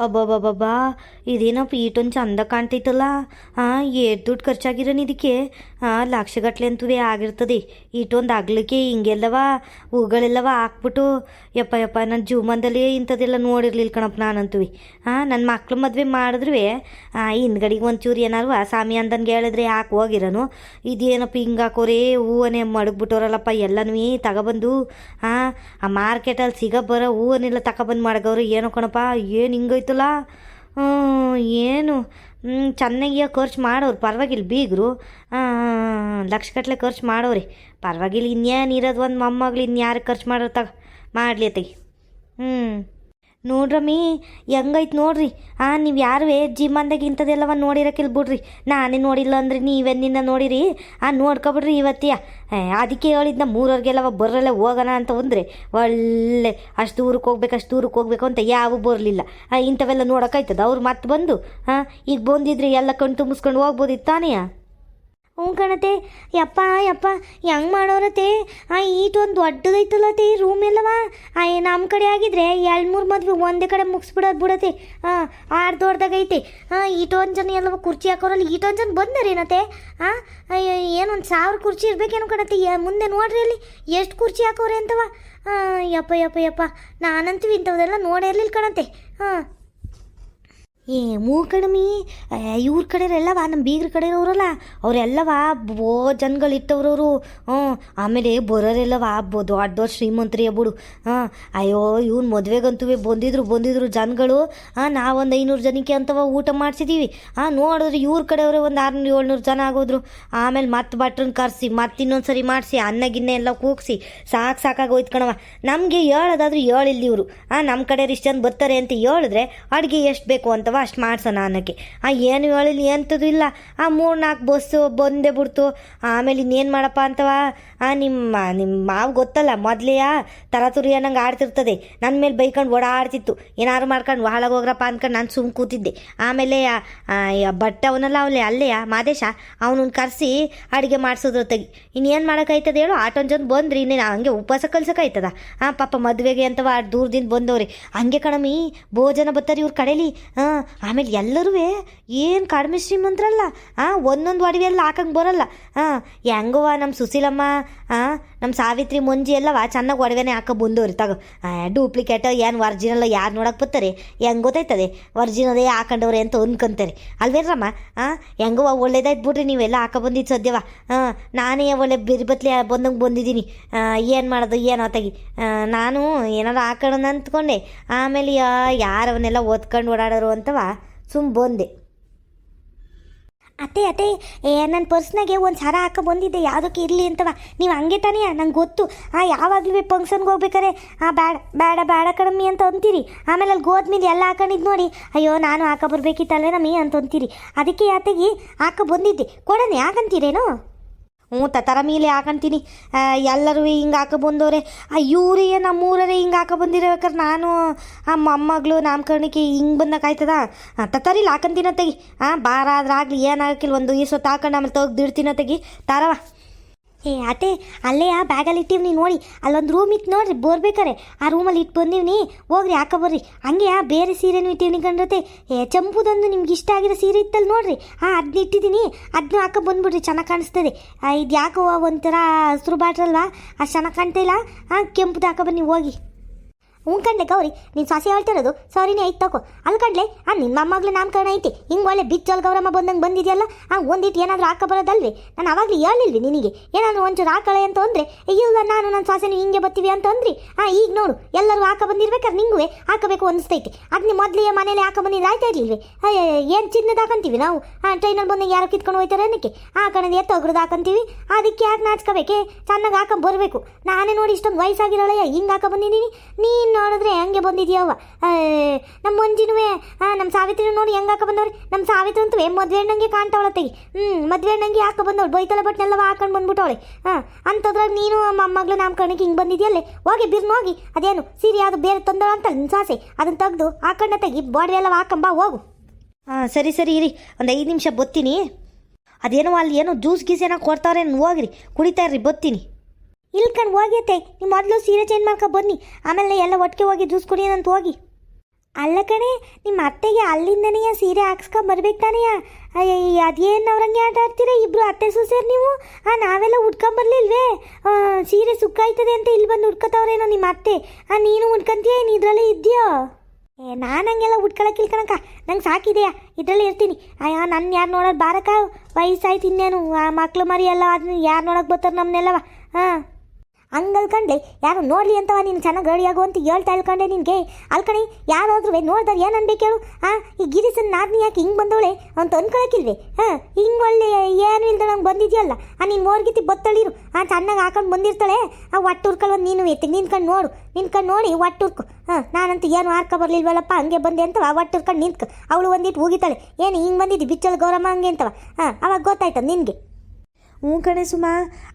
ಅಬ್ಬಬ್ಬಬ್ಬಾ, ಇದೇನಪ್ಪ ಈಟೊಂದು ಚಂದ ಕಾಣ್ತೈತಲ್ಲ. ಹಾಂ, ಏಟ್ ದುಡ್ಡು ಖರ್ಚಾಗಿರೋನು ಇದಕ್ಕೆ. ಹಾಂ, ಲಕ್ಷಗಟ್ಲೆ ಅಂತೂ ಆಗಿರ್ತದೆ. ಈಟೊಂದು ಆಗ್ಲಿಕ್ಕೆ ಹಿಂಗೆಲ್ಲವ ಹೂಗಳೆಲ್ಲವ ಹಾಕ್ಬಿಟ್ಟು ಯಪ್ಪ ಯಪ್ಪ, ನನ್ನ ಜೀವಮಾನದಲ್ಲಿ ಇಂಥದ್ದೆಲ್ಲ ನೋಡಿರ್ಲಿಲ್ಲ ಕಣಪ್ಪ ನಾನಂತೂ. ಹಾಂ, ನನ್ನ ಮಕ್ಳು ಮದುವೆ ಮಾಡಿದ್ರು ಹಿಂದ್ಗಡೆಗೆ ಒಂಚೂರು ಏನಾರು ಸ್ವಾಮಿ ಅಂದನ್ಗೆ ಹೇಳಿದ್ರೆ ಹಾಕಿ ಹೋಗಿರೋನು. ಇದೇನಪ್ಪ ಹಿಂಗೆ ಹಾಕೋರೇ ಹೂವನ್ನೇ ಮಡಗ್ಬಿಟ್ಟವ್ರಲ್ಲಪ್ಪ ಎಲ್ಲನೂ ತಗೊಬಂದು. ಹಾಂ, ಆ ಮಾರ್ಕೆಟಲ್ಲಿ ಸಿಗೋ ಬರೋ ಹೂವನ್ನೆಲ್ಲ ತಗೊಬಂದು ಮಡಗವ್ರು. ಏನೋ ಕಣಪ್ಪ, ಏನು ಹಿಂಗೈತಲ್ಲ. ಏನು ಚೆನ್ನಾಗಿ ಖರ್ಚು ಮಾಡೋರು, ಪರವಾಗಿಲ್ಲ ಬೀಗರು. ಲಕ್ಷಗಟ್ಲೆ ಖರ್ಚು ಮಾಡೋರಿ, ಪರವಾಗಿಲ್ಲ. ಇನ್ನೇನು ಇರೋದು ಒಂದು ಮೊಮ್ಮಗಳು, ಇನ್ಯಾರು ಖರ್ಚು ಮಾಡೋರು ಮಾಡಲಿ ಅತ್ತಗೆ. ನೋಡ್ರಮ್ಮಿ ಹೆಂಗೈತೆ ನೋಡ್ರಿ. ನೀವು ಯಾರುವೇ ಜೀವಮಾನ್ದಾಗ ಇಂಥದ್ದೆಲ್ಲವ ನೋಡಿರಕ್ಕಿಲ್ಲ ಬಿಡ್ರಿ. ನಾನೇ ನೋಡಿಲ್ಲ ಅಂದ್ರೆ ನೀವೆನ್ನಿಂದ ನೋಡಿರಿ. ನೋಡ್ಕೊಬಿಡ್ರಿ ಇವತ್ತಿಯ. ಅದಕ್ಕೆ ಹೇಳಿದ್ನ ಮೂರವ್ರಿಗೆಲ್ಲವ ಬರಲ್ಲ ಹೋಗೋಣ ಅಂತ ಅಂದ್ರೆ ಒಳ್ಳೆ ಅಷ್ಟು ದೂರಕ್ಕೆ ಹೋಗ್ಬೇಕು ಅಂತ ಯಾವ ಬರಲಿಲ್ಲ. ಇಂಥವೆಲ್ಲ ನೋಡೋಕ್ಕಾಯ್ತದ? ಅವ್ರು ಮತ್ತೆ ಬಂದು ಈಗ ಬಂದಿದ್ರೆ ಎಲ್ಲ ಕಣ್ ತುಂಬಿಸ್ಕೊಂಡು ಹೋಗ್ಬೋದಿತ್ತು ತಾನೆಯ. ಹ್ಞೂ ಕಣತೆ. ಯಪ್ಪ ಹೆಂಗೆ ಮಾಡೋರತೆ. ಈಟೊಂದು ದೊಡ್ಡದೈತಲ್ಲತೆ ರೂಮ್ ಎಲ್ಲವ. ನಮ್ಮ ಕಡೆ ಆಗಿದ್ರೆ 2-3 ಮದುವೆ ಒಂದೇ ಕಡೆ ಮುಗಿಸ್ಬಿಡೋದು ಬಿಡತ್ತೆ. ಆರು ದೊಡ್ಡದಾಗೈತೆ. ಈಟೊಂದು ಜನ ಎಲ್ಲವ ಕುರ್ಚಿ ಹಾಕೋರಲ್ಲ, ಈಟೊಂದು ಜನ ಬಂದರೇನತೆ. ಏನೊಂದು 1000 ಕುರ್ಚಿ ಇರ್ಬೇಕೇನು ಕಣತೆ. ಮುಂದೆ ನೋಡ್ರಿ ಅಲ್ಲಿ ಎಷ್ಟು ಕುರ್ಚಿ ಹಾಕೋರೆ ಅಂತವ. ಯಪ್ಪ ನಾನಂತೂ ಇಂಥದ್ದೆಲ್ಲ ನೋಡೇ ಇರ್ಲಿಲ್ಲ ಕಣತೆ. ಕಣಮಿ, ಇವ್ರ ಕಡೆಯವರೆಲ್ಲವ ನಮ್ಮ ಬೀಗ್ರ ಕಡೆಯವ್ರಲ್ಲ ಅವರೆಲ್ಲವ ಜನಗಳಿಟ್ಟವ್ರವರು. ಆಮೇಲೆ ಬರೋರೆಲ್ಲವ ದೊಡ್ಡ ಶ್ರೀಮಂತರಿ ಬಿಡು. ಅಯ್ಯೋ ಇವ್ನ ಮದುವೆಗಂತೂ ಬಂದಿದ್ರು ಜನಗಳು. ನಾವೊಂದು 500 ಜನಕ್ಕೆ ಅಂತವ ಊಟ ಮಾಡಿಸಿದ್ದೀವಿ. ನೋಡಿದ್ರೆ ಇವ್ರ ಕಡೆಯವ್ರೆ ಒಂದು 600-700 ಜನ ಆಗೋದ್ರು. ಆಮೇಲೆ ಮತ್ತೆ ಭಟ್ರನ್ನ ಕರೆಸಿ ಮತ್ತೆ ಇನ್ನೊಂದು ಸರಿ ಮಾಡಿಸಿ ಅನ್ನ ಗಿನ್ನೆ ಎಲ್ಲ ಕೂಗಿಸಿ ಸಾಕಾಗೋಯ್ತು ಕಣವ. ನಮಗೆ ಹೇಳೋದಾದ್ರೂ ಹೇಳಿಲ್ಲ ಇವರು. ನಮ್ಮ ಕಡೆಯವ್ರು ಇಷ್ಟು ಜನ ಬರ್ತಾರೆ ಅಂತ ಹೇಳಿದ್ರೆ ಅಡುಗೆ ಎಷ್ಟು ಬೇಕು ಅಂತವ ಅಷ್ಟು ಮಾಡ್ಸೋಣ ಅನ್ನೋಕ್ಕೆ. ಏನು ಹೇಳಿಲ್ಲ, ಎಂಥದ್ದು ಇಲ್ಲ. 3-4 ಬಸ್ಸು ಬಂದೇ ಬಿಡ್ತು. ಆಮೇಲೆ ಇನ್ನೇನು ಮಾಡಪ್ಪ ಅಂತವ. ನಿಮ್ಮ ಮಾವು ಗೊತ್ತಲ್ಲ, ಮೊದಲೇ ತರತುರಿ ಅನ್ನಂಗೆ ಆಡ್ತಿರ್ತದೆ. ನನ್ನ ಮೇಲೆ ಬೈಕೊಂಡು ಓಡಾಡ್ತಿತ್ತು. ಏನಾರು ಮಾಡ್ಕೊಂಡು ಹಾಳಾಗೋಗ್ರಪ್ಪ ಅಂದ್ಕೊಂಡು ನಾನು ಸುಮ್ಮ ಕೂತಿದ್ದೆ. ಆಮೇಲೆ ಬಟ್ಟೆ ಅವನಲ್ಲ ಅಲ್ಲೇ ಮಾದೇಶ ಅವನನ್ನು ಕರೆಸಿ ಅಡುಗೆ ಮಾಡಿಸೋದ್ರ ತೆಗಿ. ಇನ್ನೇನು ಮಾಡೋಕ್ಕಾಯ್ತದೆ ಹೇಳು. ಆಟೊಂದು ಜನ ಬಂದ್ರಿ, ಇನ್ನೇನು ಹಂಗೆ ಉಪವಾಸ ಕಳ್ಸೋಕ್ಕಾಯ್ತದ. ಪಾಪ ಮದುವೆಗೆ ಅಂತವ ದೂರದಿಂದ ಬಂದವ್ರಿ. ಹಂಗೆ ಕಣಮಿ ಜನ ಬರ್ತಾರೆ ಇವ್ರ ಕಡೇಲಿ. ಆಮೇಲೆ ಎಲ್ಲರೂ ಏನು ಕಡಿಮೆ ಶ್ರೀಮಂತರಲ್ಲ. ಒಂದೊಂದು ಒಡವೆ ಎಲ್ಲ ಹಾಕಂಗೆ ಬರೋಲ್ಲ. ಹೆಂಗವ ನಮ್ಮ ಸುಶೀಲಮ್ಮ, ನಮ್ಮ ಸಾವಿತ್ರಿ, ಮಂಜಿ ಎಲ್ಲವ ಚೆನ್ನಾಗಿ ಒಡವೆನೇ ಹಾಕೋ ಬಂದವ್ರಿ. ಡೂಪ್ಲಿಕೇಟ್ ಏನು ಒರ್ಜಿನಲ್ ಯಾರು ನೋಡಕ್ಕೆ ಬರ್ತಾರೆ. ಹೆಂಗೆ ಗೊತ್ತಾಯ್ತದೆ ಒರ್ಜಿನಲೇ ಹಾಕೊಂಡವ್ರೆ ಅಂತ ಅನ್ಕೊಂತಾರೆ ಅಲ್ವೇನ್ರಮ್ಮ. ಹೆಂಗವ ಒಳ್ಳೇದಾಯ್ತು ಬಿಡ್ರಿ, ನೀವೆಲ್ಲ ಹಾಕೋ ಬಂದಿದ್ದು ಸದ್ಯವ. ನಾನೇ ಒಳ್ಳೆ ಬಿರ್ಬತ್ಲಿ ಬಂದಿದ್ದೀನಿ. ಏನು ಮಾಡೋದು ಏನೋ ತೆಗಿ. ನಾನು ಏನಾರು ಹಾಕೋಣ ಅಂದ್ಕೊಂಡೆ. ಆಮೇಲೆ ಯಾರವನ್ನೆಲ್ಲ ಓದ್ಕೊಂಡು ಓಡಾಡೋರು ಅಂತವ ಸುಮ್ಮ ಬಂದೆ. ಅತ್ತೆ ನನ್ನ ಪರ್ಸ್ನಾಗೆ ಒಂದು ಸರ ಹಾಕೋ ಬಂದಿದ್ದೆ, ಯಾವುದಕ್ಕೆ ಇರಲಿ ಅಂತವ. ನೀವು ಹಂಗೆ ತಾನೇ, ನಂಗೆ ಗೊತ್ತು. ಯಾವಾಗಲೂ ಫಂಕ್ಷನ್ಗೆ ಹೋಗ್ಬೇಕಾರೆ ಬೇಡ ಕಡಿಮೆ ಅಂತ ಅಂತೀರಿ. ಆಮೇಲೆ ಅಲ್ಲಿ ಗೋದ್ಮೇಲೆ ಎಲ್ಲ ಹಾಕೊಂಡಿದ್ದು ನೋಡಿ, ಅಯ್ಯೋ ನಾನು ಹಾಕೋ ಬರ್ಬೇಕಿತ್ತಲ್ಲೇ ನಮ್ಮಿ ಅಂತ ಅಂತೀರಿ. ಅದಕ್ಕೆ ಅತ್ತೆಗೆ ಹಾಕೋ ಬಂದಿದ್ದೆ, ಕೊಡೋಣ ಯಾಕಂತೀರೇನು? ತರ ಮೇಲೆ ಹಾಕೊಂತೀನಿ. ಎಲ್ಲರೂ ಹಿಂಗೆ ಹಾಕೋ ಬಂದವ್ರೆ. ಇವ್ರೇ ನಮ್ಮೂರೇ ಹಿಂಗೆ ಹಾಕೋ ಬಂದಿರ್ಬೇಕಾದ್ರೆ ನಾನು ಮೊಮ್ಮಗಳು ನಾಮಕರಣಕ್ಕೆ ಹಿಂಗೆ ಬಂದಕ್ಕಾಯ್ತದ. ತರಿಲ್ಲ ಹಾಕೊಂತೀನ ತೆಗಿ. ಬಾರ ಆದ್ರಾಗಲಿ ಏನಾಗಕ್ಕಿಲ್ಲ. ಒಂದು ಈಸೊತ್ತು ಹಾಕೊಂಡು ಆಮೇಲೆ ತೆಗ್ದಿಡ್ತೀನ ತೆಗಿ. ತರವ. ಅತ್ತೆ ಅಲ್ಲೇ ಬ್ಯಾಗಲ್ಲಿ ಇಟ್ಟಿವ್ನಿ ನೋಡಿ. ಅಲ್ಲೊಂದು ರೂಮ್ ಇತ್ತು ನೋಡ್ರಿ ಬರ್ಬೇಕಾರೆ. ಆ ರೂಮಲ್ಲಿ ಇಟ್ಟು ಬಂದೀವ್ನಿ, ಹೋಗ್ರಿ ಹಾಕೋ ಬರ್ರಿ. ಹಂಗೆ ಬೇರೆ ಸೀರೆನೂ ಇಟ್ಟಿವ್ನಿ ಕಂಡ್ರತೆ. ಚಂಪುದೊಂದು ನಿಮ್ಗೆ ಇಷ್ಟ ಆಗಿರೋ ಸೀರೆ ಇತ್ತಲ್ಲಿ ನೋಡ್ರಿ. ಅದನ್ನ ಇಟ್ಟಿದ್ದೀನಿ, ಅದನ್ನ ಹಾಕೋ ಬಂದ್ಬಿಡ್ರಿ, ಚೆನ್ನಾಗಿ ಕಾಣಿಸ್ತದೆ. ಇದು ಯಾಕೋ ಒಂಥರ ಹಸ್ರು ಬಾಟ್ರಲ್ವಾ, ಅಷ್ಟು ಚೆನ್ನಾಗಿ ಕಾಣ್ತಾ ಇಲ್ಲ. ಕೆಂಪುದು ಹಾಕೋ ಬನ್ನಿ ಹೋಗಿ. ಕಣ್ಲೆ ಗೌರಿ, ನೀನು ಸಾಸಿ ಹೇಳ್ತಿರೋದು ಸರಿನೇ ಐತೆ ತಗೋ. ಅಲ್ಲಿ ಕಣ್ಲೆ ನಿಮ್ಮ ಮೊಮ್ಮಗಳು ನಾಮಕರಣ ಐತಿ, ಹಿಂಗೆ ಒಳ್ಳೆ ಬಿಚ್ಚಲ್ ಗೌರಮ್ಮ ಬಂದಂಗೆ ಬಂದಿದೆಯಲ್ಲ. ಒಂದಿಟ್ಟು ಏನಾದರೂ ಹಾಕೋ ಬರೋದಲ್ರಿ. ನಾನು ಅವಾಗಲೇ ಹೇಳಿಲ್ವಿ ನಿನಗೆ ಏನಾದರೂ ಒಂಚೂರು ಹಾಕಳೆ ಅಂತ ಅಂದರೆ, ಇಲ್ಲ ನಾನು ನನ್ನ ಸಾಸೆನೂ ಹಿಂಗೆ ಬರ್ತೀವಿ ಅಂತ ಅಂದ್ರಿ. ಈಗ ನೋಡು ಎಲ್ಲರೂ ಹಾಕೋ ಬಂದಿರ್ಬೇಕಾದ್ರೆ ನಿಂಗೂ ಹಾಕಬೇಕು ಅನಿಸ್ತೈತಿ. ಅದನ್ನ ಮೊದಲೇ ಮನೇಲಿ ಹಾಕೋ ಬಂದಿದ್ದು ಆಯ್ತಾ ಇರಲಿಲ್ವಿ? ಏನು ಚಿನ್ನದ ಹಾಕಂತೀವಿ ನಾವು. ಟ್ರೈನಲ್ಲಿ ಬಂದಾಗ ಯಾರು ಕಿತ್ಕೊಂಡು ಹೋಗ್ತಾರೆ ಅನ್ನಕ್ಕೆ ಹಾಕೋಣದು ಎತ್ತೊಗ್ರದ್ದು ಹಾಕಂತೀವಿ. ಅದಕ್ಕೆ ಯಾಕೆ ನಾಚ್ಕೋಬೇಕೆ, ಚೆನ್ನಾಗಿ ಹಾಕೊ ಬರಬೇಕು. ನಾನೇ ನೋಡಿ ಇಷ್ಟೊಂದು ವಯಸ್ಸಾಗಿರೋಳಯ್ಯ ಹಿಂಗೆ ಹಾಕೋ ಬಂದಿದ್ದೀನಿ. ನೀನು ನೋಡಿದ್ರೆ ಹೆಂಗೆ ಬಂದಿದ್ಯಾವ. ನಮ್ಮ ಮಂಜಿನೂ ನಮ್ಮ ಸಾವಿತ್ರಿನೂ ನೋಡಿ ಹೆಂಗೆ ಹಾಕೋ ಬಂದವ್ರಿ. ನಮ್ಮ ಸಾವಿತ್ರಿ ಅಂತೂ ಮದುವೆ ಹಣ್ಣಂಗೆ ಕಾಣ್ತಾವಳತ್ತೆಗಿ. ಮದುವೆ ಹಣ್ಣಂಗೆ ಹಾಕೋ ಬಂದವಳು, ಬೈತಲೆ ಬಟ್ನೆಲ್ಲವ ಹಾಕೊಂಡು ಬಂದ್ಬಿಟ್ಟವಳೆ. ಅಂಥದ್ರಾಗ ನೀನು ಮೊಮ್ಮಗಳು ನಾಮಕರಣಕ್ಕೆ ಹಿಂಗೆ ಬಂದಿದ್ಯಲ್ಲೇ. ಹೋಗಿ ಬಿರ್ನು ಹೋಗಿ ಅದೇನು ಸೀರೆ ಯಾವುದು ಬೇರೆ ತಂದಳ ಅಂತ ನಿನ್ನ ಸಾಸೆ, ಅದನ್ನು ತೆಗೆದು ಹಾಕೊಂಡ ತೆಗಿ, ಬಾಡ್ರಿ ಎಲ್ಲ ಹಾಕೊಂಬ ಹೋಗು. ಸರಿ ಇರಿ, ಒಂದು 5 ನಿಮಿಷ ಬತ್ತೀನಿ. ಅದೇನೋ ಅಲ್ಲಿ ಏನೋ ಜ್ಯೂಸ್ ಗೀಸ್ ಏನೋ ಕೊಡ್ತಾವ್ರೆ, ಹೋಗ್ರಿ ಕುಡಿತಾ ಇರ್ರಿ, ಬತ್ತೀನಿ. ಇಲ್ಕಂಡು ಹೋಗ್ಯತೆ, ನೀವು ಮೊದಲು ಸೀರೆ ಚೇಂಜ್ ಮಾಡ್ಕೊ ಬನ್ನಿ, ಆಮೇಲೆ ಎಲ್ಲ ಒಟ್ಟಿಗೆ ಹೋಗಿ ಜ್ಯೂಸ್ ಕುಡಿಯೋಣಂತ ಹೋಗಿ. ಅಲ್ಲ ಕಣೆ, ನಿಮ್ಮ ಅತ್ತೆಗೆ ಅಲ್ಲಿಂದನೇ ಸೀರೆ ಹಾಕ್ಸ್ಕೊಂಡ್ ಬರ್ಬೇಕು ತಾನೆಯ. ಅದೇನು ಅವ್ರಂಗೆ ಆಟ ಆಡ್ತೀರ ಇಬ್ರು ಅತ್ತೆ ಸೊಸೆರ್ ನೀವು. ನಾವೆಲ್ಲ ಉಟ್ಕೊಂಬರ್ಲಿಲ್ವೇ? ಸೀರೆ ಸುಕ್ಕಾಯ್ತದೆ ಅಂತ ಇಲ್ಲಿ ಬಂದು ಉಟ್ಕೋತಾವ್ರೇನೋ ನಿಮ್ಮ ಅತ್ತೆ. ನೀನು ಉಟ್ಕೊಂತೀಯ, ಏನು ಇದರಲ್ಲೇ ಇದೆಯೋ? ನಾನು ಹಂಗೆಲ್ಲ ಉಟ್ಕೊಳಕ್ಕಿಲ್ಲ ಕಣಕ್ಕ, ನಂಗೆ ಸಾಕಿದೆಯಾ, ಇದರಲ್ಲೇ ಇರ್ತೀನಿ. ನನ್ನ ಯಾರು ನೋಡೋದು ಬಾರಕ್ಕ, ವಯಸ್ಸಾಯ್ತು ಇನ್ನೇನು. ಮಕ್ಳು ಮರಿ ಎಲ್ಲ ಅದನ್ನ ಯಾರು ನೋಡೋಕೆ ಬರ್ತಾರೆ ನಮ್ಮನ್ನೆಲ್ಲವ. ಹಂಗಲ್ಕಂಡ್ಲೆ ಯಾರು ನೋಡಲಿ ಅಂತವ ನೀನು ಚೆನ್ನಾಗಿ ರೆಡಿಯಾಗು ಅಂತ ಹೇಳ್ತಾ ಇಲ್ಕಂಡೆ ನಿನಗೆ. ಅಲ್ಕಣಿ ಯಾರಾದ್ರೂ ನೋಡ್ದಾರೆ ಏನು ಅನ್ಬೇಕು ಹೇಳು? ಈ ಗಿರಿಸನ್ ನಾದ್ನಿ ಯಾಕೆ ಹಿಂಗೆ ಬಂದವಳೆ ಅಂತ ಅನ್ಕೊಳಕ್ಕಿಲ್ವೇ? ಹಿಂಗೆ ಒಳ್ಳೆ ಏನು ಇಲ್ದಳ ಹಂಗೆ ಬಂದಿದ್ಯಲ್ಲ. ನೀನು ಮೋರ್ಗಿತಿ ಬತ್ತಳಿರು ಚೆನ್ನಾಗಿ ಹಾಕೊಂಡು ಬಂದಿರ್ತಾಳೆ. ಒಟ್ಟು ಉರ್ಕೊಳ್ಳೋದು ನೀನು ಎತ್ತಿಗೆ ನಿಂತ್ಕೊಂಡು ನೋಡು, ನಿಂತ್ಕೊಂಡು ನೋಡಿ ಒಟ್ಟು ಉರ್ಕು. ನಾನಂತೂ ಏನು ಹಾರ್ಕೊ ಬರ್ಲಿಲ್ವಲ್ಲಪ್ಪ, ಹಂಗೆ ಬಂದೆ ಅಂತವ ಒಟ್ಟು ಉರ್ಕೊಂಡು ನಿಂತ್ಕ. ಅವಳು ಒಂದಿಟ್ಟು ಹೋಗಿತಾಳೆ, ಏನು ಹಿಂಗೆ ಬಂದಿದ್ದು ಬಿಚ್ಚಲ್ ಗೌರಮ್ಮ ಹಂಗೆ ಅಂತವ. ಅವಾಗ ಗೊತ್ತಾಯ್ತದ ನಿನಗೆ. ಹ್ಞೂ ಕಣೆ ಸುಮಾ.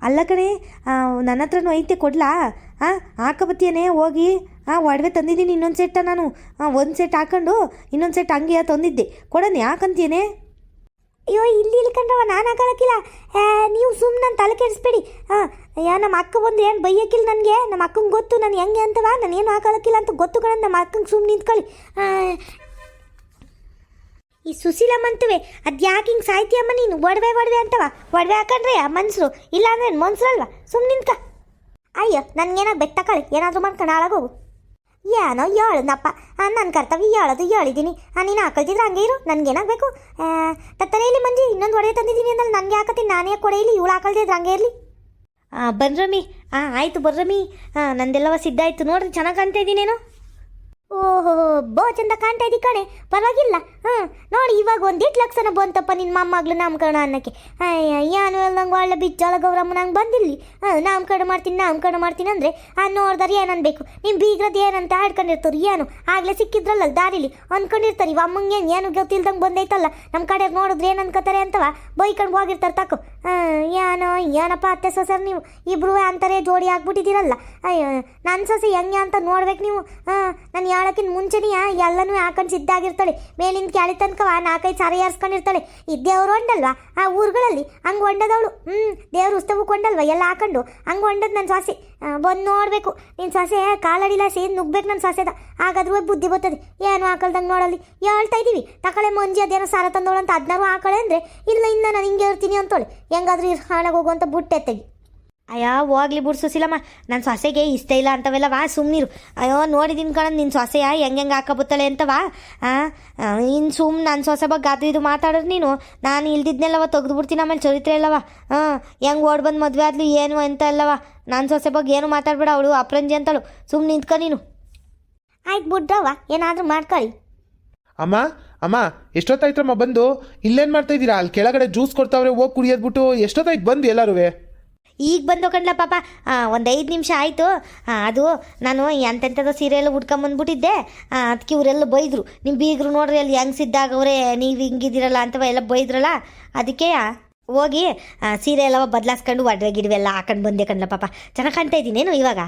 ಅಲ್ಲ ಕಣೆ, ನನ್ನ ಹತ್ರನೂ ಐತೆ ಕೊಡ್ಲಾ? ಹಾಕಬತ್ತೀಯನೇ ಹೋಗಿ. ಒಡವೆ ತಂದಿದ್ದೀನಿ ಇನ್ನೊಂದು ಸೆಟ್ಟ. ನಾನು ಒಂದು ಸೆಟ್ ಹಾಕೊಂಡು ಇನ್ನೊಂದು ಸೆಟ್ ಹಂಗೆ ತಂದಿದ್ದೆ, ಕೊಡೋಣ ಯಾಕಂತೀಯನೇ? ಅಯ್ಯೋ ಇಲ್ಲಿ ಇಲ್ಕಂಡ್ರವ, ನಾನು ಹಾಕೊಳಕ್ಕಿಲ್ಲ. ನೀವು ಸುಮ್ಮನೆ ನನ್ನ ತಲೆ ಕೆಡಿಸ್ಬೇಡಿ. ನಮ್ಮ ಅಕ್ಕ ಬಂದು ಏನು ಬೈಯಕ್ಕಿಲ್ಲ ನನಗೆ. ನಮ್ಮ ಅಕ್ಕಂಗೆ ಗೊತ್ತು ನಾನು ಹೆಂಗೆ ಅಂತವ, ನಾನು ಏನು ಹಾಕೊಳಕ್ಕಿಲ್ಲ ಅಂತ ಗೊತ್ತು ಕಣ. ನಮ್ಮ ಅಕ್ಕಂಗೆ ಸುಮ್ಮನೆ ನಿಂತ್ಕೊಳ್ಳಿ. ಈ ಸುಶೀಲಮ್ಮಂತವೆ ಅದು ಯಾಕೆ ಹಿಂಗೆ ಸಾಯ್ತೀಯಮ್ಮ ನೀನು? ಒಡವೆ ಅಂತವ. ಒಡವೆ ಹಾಕೊಂಡ್ರೆ ಮನ್ಸರು, ಇಲ್ಲ ಅಂದ್ರೆ ಮನ್ಸರಲ್ವ? ಸುಮ್ಮನೆ ನಿಂತ್ಕ. ಅಯ್ಯೋ ನನಗೇನಾಗ ಬೆಟ್ಟ ತಕೊಳ್ಳಿ, ಏನಾದರೂ ಮಾಡ್ಕೊಂಡು ಹಾಳಾಗೋಗು. ಏನೋ ಹೇಳದ್ನಪ್ಪ, ನನ್ನ ಕರ್ತವ್ಯ ಹೇಳೋದು ಹೇಳಿದ್ದೀನಿ. ನೀನು ಹಾಕೊಳ್ತಿದ್ರೆ ಹಂಗೆ ಇರು, ನನಗೇನಾಗಬೇಕು? ತತ್ತನೇ ಇಲ್ಲಿ ಮಂಜಿ, ಇನ್ನೊಂದು ಒಡವೆ ತಂದಿದ್ದೀನಿ ಅಂದ್ರೆ ನನಗೆ ಹಾಕತ್ತೀನಿ, ನಾನೇ ಕೊಡೆಯಲ್ಲಿ ಇವಳು ಹಾಕೊಳ್ತಿದ್ರೆ ಹಂಗೆ ಇರಲಿ. ಬನ್ರಮ್ಮಿ. ಆಯಿತು ಬರ್ರಮ್ಮಿ. ನಂದೆಲ್ಲವ ಸಿದ್ಧ ಆಯಿತು ನೋಡ್ರಿ, ಚೆನ್ನಾಗಿ ಕಾಣ್ತಾ ಇದ್ದೀನೇನು? ಓಹೋ, ಬೋ ಚಂದ ಕಾಣ್ತಾ ಇದ್ದಿ ಕಣೆ, ಪರವಾಗಿಲ್ಲ. ನೋಡಿ ಇವಾಗ ಒಂದಿಟ್ಟು ಲಕ್ಷಣ ಬಂತಪ್ಪ ನಿನ್ನ ಮೊಮ್ಮಗಳು ನಾಮಕರಣ ಅನ್ನಕ್ಕೆ. ಏನು ನಂಗೆ ಒಳ್ಳೆ ಬಿಚ್ಚಳ ಗೌರಮ್ಮ ನಂಗೆ ಬಂದಿಲ್ಲಿ. ನಾಮಕರಣ ಮಾಡ್ತೀನಿ ಅಂದರೆ ನೋಡ್ದಾರೆ ಏನು ಅನ್ಬೇಕು? ನಿಮ್ಮ ಬೀಗ್ರದ್ದು ಏನಂತ ಆಡ್ಕೊಂಡಿರ್ತಾರೆ, ಏನು ಆಗಲೇ ಸಿಕ್ಕಿದ್ರಲ್ಲ ದಾರಿಲಿ ಅಂದ್ಕೊಂಡಿರ್ತಾರೆ. ಇವ ಅಮ್ಮಂಗೆ ಏನು ಗೊತ್ತಿಲ್ದಂಗೆ ಬಂದೈತಲ್ಲ, ನಮ್ಮ ಕಡೆ ನೋಡಿದ್ರೆ ಏನು ಅನ್ಕೋತಾರೆ ಅಂತವ ಬೈಕೊಂಡು ಹೋಗಿರ್ತಾರೆ ತಕೋ. ಏನಪ್ಪ ಅತ್ತೆ ಸೊಸರ್ ನೀವು ಇಬ್ರು ಅಂತಾರೆ ಜೋಡಿ ಆಗ್ಬಿಟ್ಟಿದ್ದೀರಲ್ಲ. ಅಯ್ಯೋ ನನ್ನ ಸೊಸೆ ಹೆಂಗೆ ಅಂತ ನೋಡ್ಬೇಕು ನೀವು. ನಾನು ಹೇಳೋಕ್ಕಿಂತ ಮುಂಚೆನೆಯ ಎಲ್ಲನೂ ಹಾಕೊಂಡು ಸಿದ್ಧಾಗಿರ್ತಾಳೆ. ಮೇಲಿಂದ ಕ್ಯಾಳಿ ತನಕ 4-5 ಸಾರಿ ಯಾರಿಸ್ಕೊಂಡಿರ್ತಾಳೆ. ಇದ್ದೇವ್ರು ಹೊಂಡಲ್ವಾ ಆ ಊರುಗಳಲ್ಲಿ, ಹಂಗೆ ಹೊಂಡದವಳು. ದೇವ್ರ ಉತ್ಸವಕ್ಕೆ ಹೊಂಡಲ್ವ ಎಲ್ಲ ಹಾಕೊಂಡು ಹಂಗೆ ಹೊಂಡದ್ ನನ್ನ ಸೊಸೆ. ಬಂದು ನೋಡಬೇಕು ನಿನ್ನ ಸೊಸೆ ಕಾಲಡಿಲ್ಲ ಸೇರಿ ನುಗ್ಬೇಕು ನನ್ನ ಸೊಸೆದ. ಹಾಗಾದ್ರೂ ಬುದ್ಧಿ ಬರ್ತದೆ. ಏನು ಹಾಕಳ್ದಂಗೆ ನೋಡಲ್ಲಿ ಹೇಳ್ತಾ ಇದ್ದೀವಿ. ತಕಳೆ ಮಂಜಿ ಅದೇನೋ ಸಾರ ತಂದವಳು ಅಂತ ಅದನ್ನಾರು ಹಾಕಳೆ ಅಂದರೆ ಇಲ್ಲ ಇನ್ನು ನಾನು ಹಿಂಗೆ ಇರ್ತೀನಿ ಅಂತೋಳೆ. ಹೆಂಗಾದ್ರೂ ಹಾಳಾಗಿ ಹೋಗುವಂಥ ಬುಟ್ಟೆ ತೆಗಿ. ಅಯ್ಯೋ ಹೋಗ್ಲಿ ಬಿಡು ಸುಶೀಲಮ್ಮ, ನನ್ನ ಸೊಸೆಗೆ ಇಷ್ಟ ಇಲ್ಲ ಅಂತವೆಲ್ಲವಾ ಸುಮ್ಮನಿರು. ಅಯ್ಯೋ ನೋಡಿದ್ದೀನಿ ಕಣ ನಿನ್ನ ಸೊಸೆಯ ಹೆಂಗೆ ಹಾಕಬತ್ತಾಳೆ ಅಂತವಾ. ಇನ್ನು ಸುಮ್ಮನೆ ನನ್ನ ಸೊಸೆ ಬಗ್ಗೆ ಅದು ಇದು ಮಾತಾಡೋದು ನೀನು. ನಾನು ಇಲ್ದಿದ್ನೆಲ್ಲವ ತೆಗೆದುಬಿಡ್ತೀನಿ, ಆಮೇಲೆ ಚರಿತ್ರೆ ಇಲ್ಲವ. ಹೆಂಗೆ ಓಡ್ ಬಂದು ಮದುವೆ ಆದ್ಲಿ ಏನು ಅಂತ ಅಲ್ಲವ. ನನ್ನ ಸೊಸೆ ಬಗ್ಗೆ ಏನು ಮಾತಾಡ್ಬೇಡ, ಅವಳು ಅಪ್ರಂಜಿ ಅಂತಳು. ಸುಮ್ಮನೆ ನಿಂತ್ಕೊ ನೀನು. ಆಯ್ತು ಬಿಡ್ರವ, ಏನಾದರೂ ಮಾಡ್ಕೊಳ್ಳಿ. ಅಮ್ಮ ಎಷ್ಟೊತ್ತಾಯ್ತಮ್ಮ ಬಂದು? ಇಲ್ಲೇನು ಮಾಡ್ತಾ ಇದ್ದೀರಾ? ಅಲ್ಲಿ ಕೆಳಗಡೆ ಜ್ಯೂಸ್ ಕೊಡ್ತಾವ್ರೆ, ಹೋಗಿ ಕುಡಿಯೋದ್ಬಿಟ್ಟು ಎಷ್ಟೊತ್ತಾಯ್ತು ಬಂದು ಎಲ್ಲರೂ? ಈಗ ಬಂದು ಕಣ್ಲ ಪಾಪ, ಒಂದು 5 ನಿಮಿಷ ಆಯಿತು. ಅದು ನಾನು ಎಂತೆಂಥದ್ದು ಸೀರೆ ಎಲ್ಲ ಉಟ್ಕೊಂಬಂದ್ಬಿಟ್ಟಿದ್ದೆ. ಅದಕ್ಕೆ ಇವರೆಲ್ಲ ಬೈದರು, ನಿಮ್ಮ ಬೀಗರು ನೋಡ್ರಿ ಅಲ್ಲಿ ಹೆಂಗೆ ಸಿದ್ಧಾಗವ್ರೆ, ನೀವು ಹಿಂಗಿದ್ದೀರಲ್ಲ ಅಂತವ ಎಲ್ಲ ಬೈದ್ರಲ್ಲ. ಅದಕ್ಕೆ ಹೋಗಿ ಸೀರೆ ಎಲ್ಲವ ಬದಲಾಯಿಸ್ಕೊಂಡು ಒಡವೆ ಗಿಡವೆಲ್ಲ ಹಾಕೊಂಡು ಬಂದೆ ಕಣ್ಲ ಪಾಪ. ಚೆನ್ನಾಗಿ ಕಾಣ್ತಾ ಇದ್ದೀನೇನು ಇವಾಗ?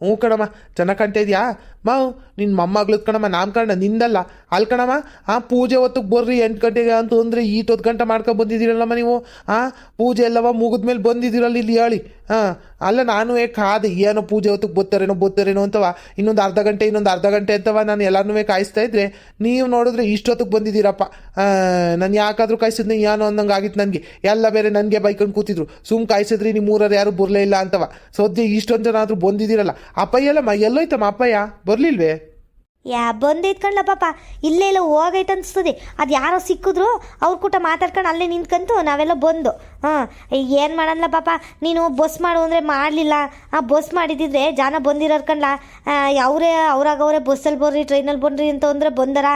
ಹ್ಞೂ ಕಣಮ್ಮ, ಚೆನ್ನಾಗಿ ಕಾಣ್ತಾ ಇದೆಯಾ? ಮಾವು ನಿನ್ನ ಮೊಮ್ಮಗ್ಳದ್ ಕಣಮ್ಮ, ನಾಮಕರಣ ನಿಂದಲ್ಲ ಅಲ್ಲಿ ಕಣಮ್ಮ. ಪೂಜೆ ಹೊತ್ತಿಗೆ ಬರ್ರಿ 8 ಗಂಟೆಗೆ ಅಂತ ಅಂದರೆ ಈ 10 ಗಂಟೆ ಮಾಡ್ಕೊಂಡು ಬಂದಿದ್ದೀರಲ್ಲಮ್ಮ ನೀವು. ಪೂಜೆ ಎಲ್ಲವ ಮುಗಿದ್ಮೇಲೆ ಬಂದಿದ್ದೀರಲ್ಲ ಇಲ್ಲಿ ಹೇಳಿ. ಅಲ್ಲ ನಾನು ಕಾದೆ, ಏನೋ ಪೂಜೆ ಹೊತ್ತಿಗೆ ಬರ್ತಾರೇನೋ ಅಂತವ. ಇನ್ನೊಂದು ಅರ್ಧ ಗಂಟೆ ಅಂತವ ನಾನು ಎಲ್ಲರನ್ನೂ ಕಾಯಿಸ್ತಾ ಇದ್ರೆ ನೀವು ನೋಡಿದ್ರೆ ಇಷ್ಟೊತ್ತಿಗೆ ಬಂದಿದ್ದೀರಪ್ಪ. ನಾನು ಯಾಕಾದರೂ ಕಾಯಿಸಿದ್ನಿ ಏನೋ ಅನ್ನಂಗೆ ಆಗಿತ್ತು ನನಗೆ. ಎಲ್ಲ ಬೇರೆ ನನಗೆ ಬೈಕೊಂಡು ಕೂತಿದ್ರು, ಸುಮ್ಮ ಕಾಯಿಸಿದ್ರಿ ನಿಮ್ಮ ಊರವ್ರು ಯಾರು ಬರಲೇ ಇಲ್ಲ ಅಂತವ. ಸದ್ಯ ಇಷ್ಟೊಂದು ಜನ ಆದರೂ ಬಂದಿದ್ದೀರಲ್ಲ. ಅಪ್ಪಯ್ಯ ಎಲ್ಲಮ್ಮ ಎಲ್ಲೋಯ್ತಮ್ಮ? ಅಪ್ಪಯ್ಯ ಬರಲಿಲ್ವೇ? ಬಂದೈತ್ ಕಣ್ಲ ಪಾಪ, ಇಲ್ಲೇ ಇಲ್ಲ ಹೋಗೈತೆ ಅನಿಸ್ತದೆ. ಅದು ಯಾರೋ ಸಿಕ್ಕಿದ್ರು ಅವ್ರ ಕೂಟ ಮಾತಾಡ್ಕೊಂಡು ಅಲ್ಲೇ ನಿಂತ್ಕಂತು ನಾವೆಲ್ಲ ಬಂದು. ಏನು ಮಾಡಲ್ಲ ಪಾಪ, ನೀನು ಬಸ್ ಮಾಡು ಅಂದರೆ ಮಾಡಲಿಲ್ಲ. ಬಸ್ ಮಾಡಿದ್ದಿದ್ರೆ ಜನ ಬಂದಿರೋರು ಕಣ್ಲ. ಅವರೇ ಬಸ್ಸಲ್ಲಿ ಬರ್ರಿ ಟ್ರೈನಲ್ಲಿ ಬರ್ರಿ ಅಂತ ಅಂದರೆ ಬಂದರ.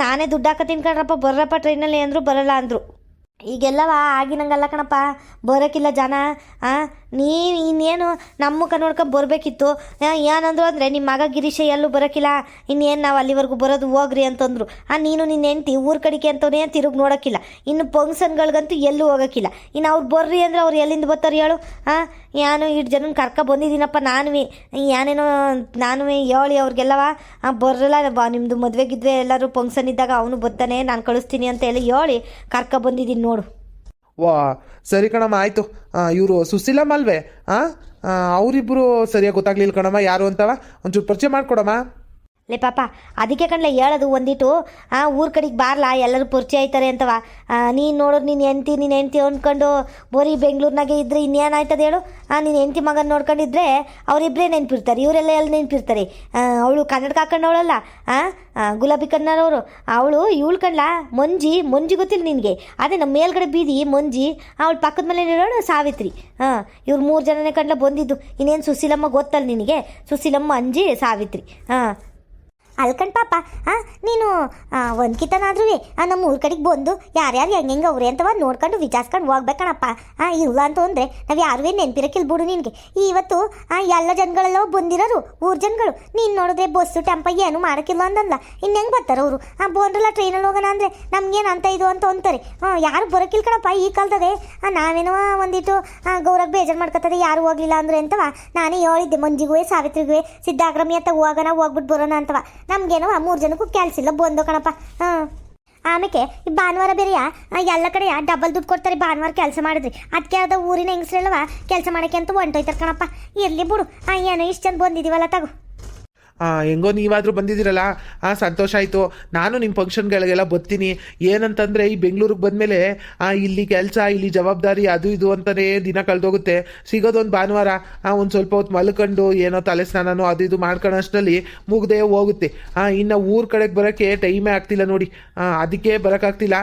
ನಾನೇ ದುಡ್ಡು ಹಾಕತ್ತೀನಿ ಕಣ್ರಪ್ಪ, ಬರ್ರಪ್ಪ ಟ್ರೈನಲ್ಲಿ ಅಂದರು, ಬರಲ್ಲ ಅಂದರು. ಈಗೆಲ್ಲವ ಆಗಿನಂಗಲ್ಲ ಕಣಪ್ಪ, ಬರೋಕ್ಕಿಲ್ಲ ಜನ. ನೀನು ಇನ್ನೇನು ನಮ್ಮ ಮುಖ ನೋಡ್ಕೊಂಡು ಬರಬೇಕಿತ್ತು. ಏನಂದ್ರು ಅಂದರೆ ನಿಮ್ಮ ಮಗ ಗಿರೀಶ ಎಲ್ಲೂ ಬರೋಕ್ಕಿಲ್ಲ, ಇನ್ನೇನು ನಾವು ಅಲ್ಲಿವರೆಗೂ ಬರೋದು ಹೋಗ್ರಿ ಅಂತಂದರು. ನೀನು ನಿನ್ನ ಹೆಂಡ್ತಿ ಊರ ಕಡೆಗೆ ಅಂತವೇ ತಿರುಗಿ ನೋಡೋಕ್ಕಿಲ್ಲ. ಇನ್ನು ಫಂಕ್ಷನ್ಗಳಿಗಂತೂ ಎಲ್ಲೂ ಹೋಗೋಕ್ಕಿಲ್ಲ. ಇನ್ನು ಅವ್ರು ಬರ್ರಿ ಅಂದರೆ ಅವ್ರು ಎಲ್ಲಿಂದ ಬರ್ತಾರೆ ಹೇಳು? ನಾನು ಇಷ್ಟು ಜನನ ಕರ್ಕೊ ಬಂದಿದ್ದೀನಪ್ಪ ನಾನುವೇ. ನಾನು ಹೇಳಿ ಅವ್ರಿಗೆಲ್ಲವ ಬರಲ್ಲ, ನಿಮ್ಮದು ಮದುವೆ ಗಿದ್ವೆ ಎಲ್ಲರೂ ಫಂಕ್ಷನ್ ಇದ್ದಾಗ ಅವನು ಬರ್ತಾನೆ, ನಾನು ಕಳಿಸ್ತೀನಿ ಅಂತ ಹೇಳಿ ಕರ್ಕೊ ಬಂದಿದ್ದೀನಿ ನೋಡು. ವಾ ಸರಿ ಕಣಮ್ಮ, ಆಯಿತು. ಇವರು ಸುಶೀಲಮ್ಮ ಅಲ್ವೇ? ಅವರಿಬ್ಬರು ಸರಿಯಾಗಿ ಗೊತ್ತಾಗ್ಲಿಲ್ಲ ಕಣಮ್ಮ ಯಾರು ಅಂತವ. ಒಂಚೂರು ಪರಿಚಯ ಮಾಡಿಕೊಡಮ್ಮ. ಲೇ ಪಾಪ ಅದಕ್ಕೆ ಕಣ್ಲೆ ಹೇಳೋದು ಒಂದಿಟ್ಟು ಊರ ಕಡೆಗೆ ಬಾರ್ಲಾ ಎಲ್ಲರೂ ಪರಿಚಯ ಆಯ್ತಾರೆ ಅಂತವ. ನೀನು ನೋಡೋದು ನೀನು ಹೆಂಡ್ತಿ ಅಂದ್ಕೊಂಡು ಬರೀ ಬೆಂಗಳೂರಿನಾಗೆ ಇದ್ರೆ ಇನ್ನೇನಾಯ್ತದೆ ಹೇಳು. ನೀನು ಹೆಂಡ್ತಿ ಮಗನ ನೋಡ್ಕೊಂಡಿದ್ರೆ ಅವರಿಬ್ಬರೇ ನೆನಪಿರ್ತಾರೆ, ಇವರೆಲ್ಲ ಎಲ್ಲಿ ನೆನಪಿರ್ತಾರೆ. ಅವಳು ಕನ್ನಡ ಹಾಕೊಂಡವಳಲ್ಲ, ಗುಲಾಬಿ ಕನ್ನಡವರು ಅವಳು. ಇವಳು ಕಣ್ಲ ಮಂಜಿ ಗೊತ್ತಿಲ್ಲ ನಿನಗೆ? ಅದೇ ನಮ್ಮ ಮೇಲ್ಗಡೆ ಬೀದಿ ಮಂಜಿ, ಅವಳು ಪಕ್ಕದ ಮನೆ ಇರೋಳು ಸಾವಿತ್ರಿ. ಇವ್ರು 3 ಜನನೇ ಕಣ್ಲ ಬಂದಿದ್ದು. ಇನ್ನೇನು ಸುಶೀಲಮ್ಮ ಗೊತ್ತಲ್ಲ ನಿನಗೆ? ಸುಶೀಲಮ್ಮ, ಅಂಜಿ, ಸಾವಿತ್ರಿ. ಅಲ್ಕಂಡ್ ಪಾಪ ನೀನು ಒಂದ್ಕಿತನಾದ್ರೂ ನಮ್ಮ ಊರ ಕಡೆಗೆ ಬಂದು ಯಾರ್ಯಾರು ಹೆಂಗೆ ಅವ್ರೆ ಅಂತವ ನೋಡ್ಕೊಂಡು ವಿಚಾರಿಸ್ಕೊಂಡು ಹೋಗ್ಬೇಕಣಪ್ಪ. ಇಲ್ಲ ಅಂತ ಅಂದರೆ ನಾವು ಯಾರುವೇ ನೆನಪಿರಕ್ಕಿಲ್ಲ ಬಿಡು ನಿನಗೆ. ಇವತ್ತು ಎಲ್ಲ ಜನಗಳೆಲ್ಲ ಬಂದಿರೋರು ಊರ ಜನಗಳು. ನೀನು ನೋಡಿದ್ರೆ ಬಸ್ಸು ಟೆಂಪ ಏನು ಮಾಡೋಕ್ಕಿಲ್ಲ ಅಂದಲ್ಲ, ಇನ್ನು ಹೆಂಗೆ ಬರ್ತಾರೆ ಅವರು? ಬಂದ್ರಲ್ಲ ಟ್ರೈನಲ್ಲಿ ಹೋಗೋಣ ಅಂದರೆ ನಮ್ಗೇನು ಅಂತ ಇದು ಅಂತ ಅಂತಾರೆ. ಯಾರು ಬರೋಕ್ಕಿಲ್ಲ ಕಣಪ್ಪ ಈ ಕಾಲದದೆ. ನಾವೇನೋ ಒಂದಿಟ್ಟು ಗೌರವ್ ಬೇಜಾರು ಮಾಡ್ಕೊತದೆ ಯಾರು ಹೋಗ್ಲಿಲ್ಲ ಅಂದರೆ ಅಂತವ. ನಾನೇ ಹೇಳಿದ್ದೆ ಮಂಜಿಗೂ ಸಾವಿತ್ರಿಗೂ ಸಿದ್ಧಾಗ್ರಮಿ ಅಂತ ಹೋಗ್ಬಿಟ್ಟು ಬರೋಣ ಅಂತವ. ನಮಗೇನೋ 3 ಜನಕ್ಕೂ ಕೆಲಸ ಇಲ್ಲ ಬಂದು ಕಣಪ್ಪ. ಆಮೇಲೆ ಈ ಭಾನುವಾರ ಬೇರೆಯಾ ಎಲ್ಲ ಕಡೆ ಡಬಲ್ ದುಡ್ಡು ಕೊಡ್ತಾರೆ ಭಾನುವಾರ ಕೆಲಸ ಮಾಡಿದ್ರಿ. ಅದಕ್ಕೆ ಯಾವ್ದೋ ಊರಿನ ಹೆಂಗಸ್ರಲ್ಲವ ಕೆಲಸ ಮಾಡೋಕ್ಕೆ ಅಂತ ಹೊಂಟೋಯ್ತಾರೆ ಕಣಪ್ಪ. ಇರಲಿ ಬಿಡು, ಏನೋ ಇಷ್ಟು ಜನ ಬಂದಿದ್ದೀವಲ್ಲ ತಗೋ. ಹೆಂಗೋ ನೀವಾದರೂ ಬಂದಿದ್ದೀರಲ್ಲ, ಸಂತೋಷ ಆಯಿತು. ನಾನು ನಿಮ್ಮ ಫಂಕ್ಷನ್ಗಳಿಗೆಲ್ಲ ಬರ್ತೀನಿ. ಏನಂತಂದರೆ ಈ ಬೆಂಗಳೂರಿಗೆ ಬಂದಮೇಲೆ ಇಲ್ಲಿ ಕೆಲಸ, ಇಲ್ಲಿ ಜವಾಬ್ದಾರಿ, ಅದು ಇದು ಅಂತಲೇ ದಿನ ಕಳೆದೋಗುತ್ತೆ. ಸಿಗೋದೊಂದು ಭಾನುವಾರ ಒಂದು ಸ್ವಲ್ಪ ಹೊತ್ತು ಮಲ್ಕೊಂಡು ಏನೋ ತಲೆ ಸ್ನಾನನೋ ಅದು ಇದು ಮಾಡ್ಕೊಳ್ಳೋಷ್ಟರಲ್ಲಿ ಮುಗ್ದೇ ಹೋಗುತ್ತೆ. ಇನ್ನು ಊರ ಕಡೆಗೆ ಬರೋಕ್ಕೆ ಟೈಮೇ ಆಗ್ತಿಲ್ಲ ನೋಡಿ. ಅದಕ್ಕೆ ಬರೋಕ್ಕಾಗ್ತಿಲ್ಲ,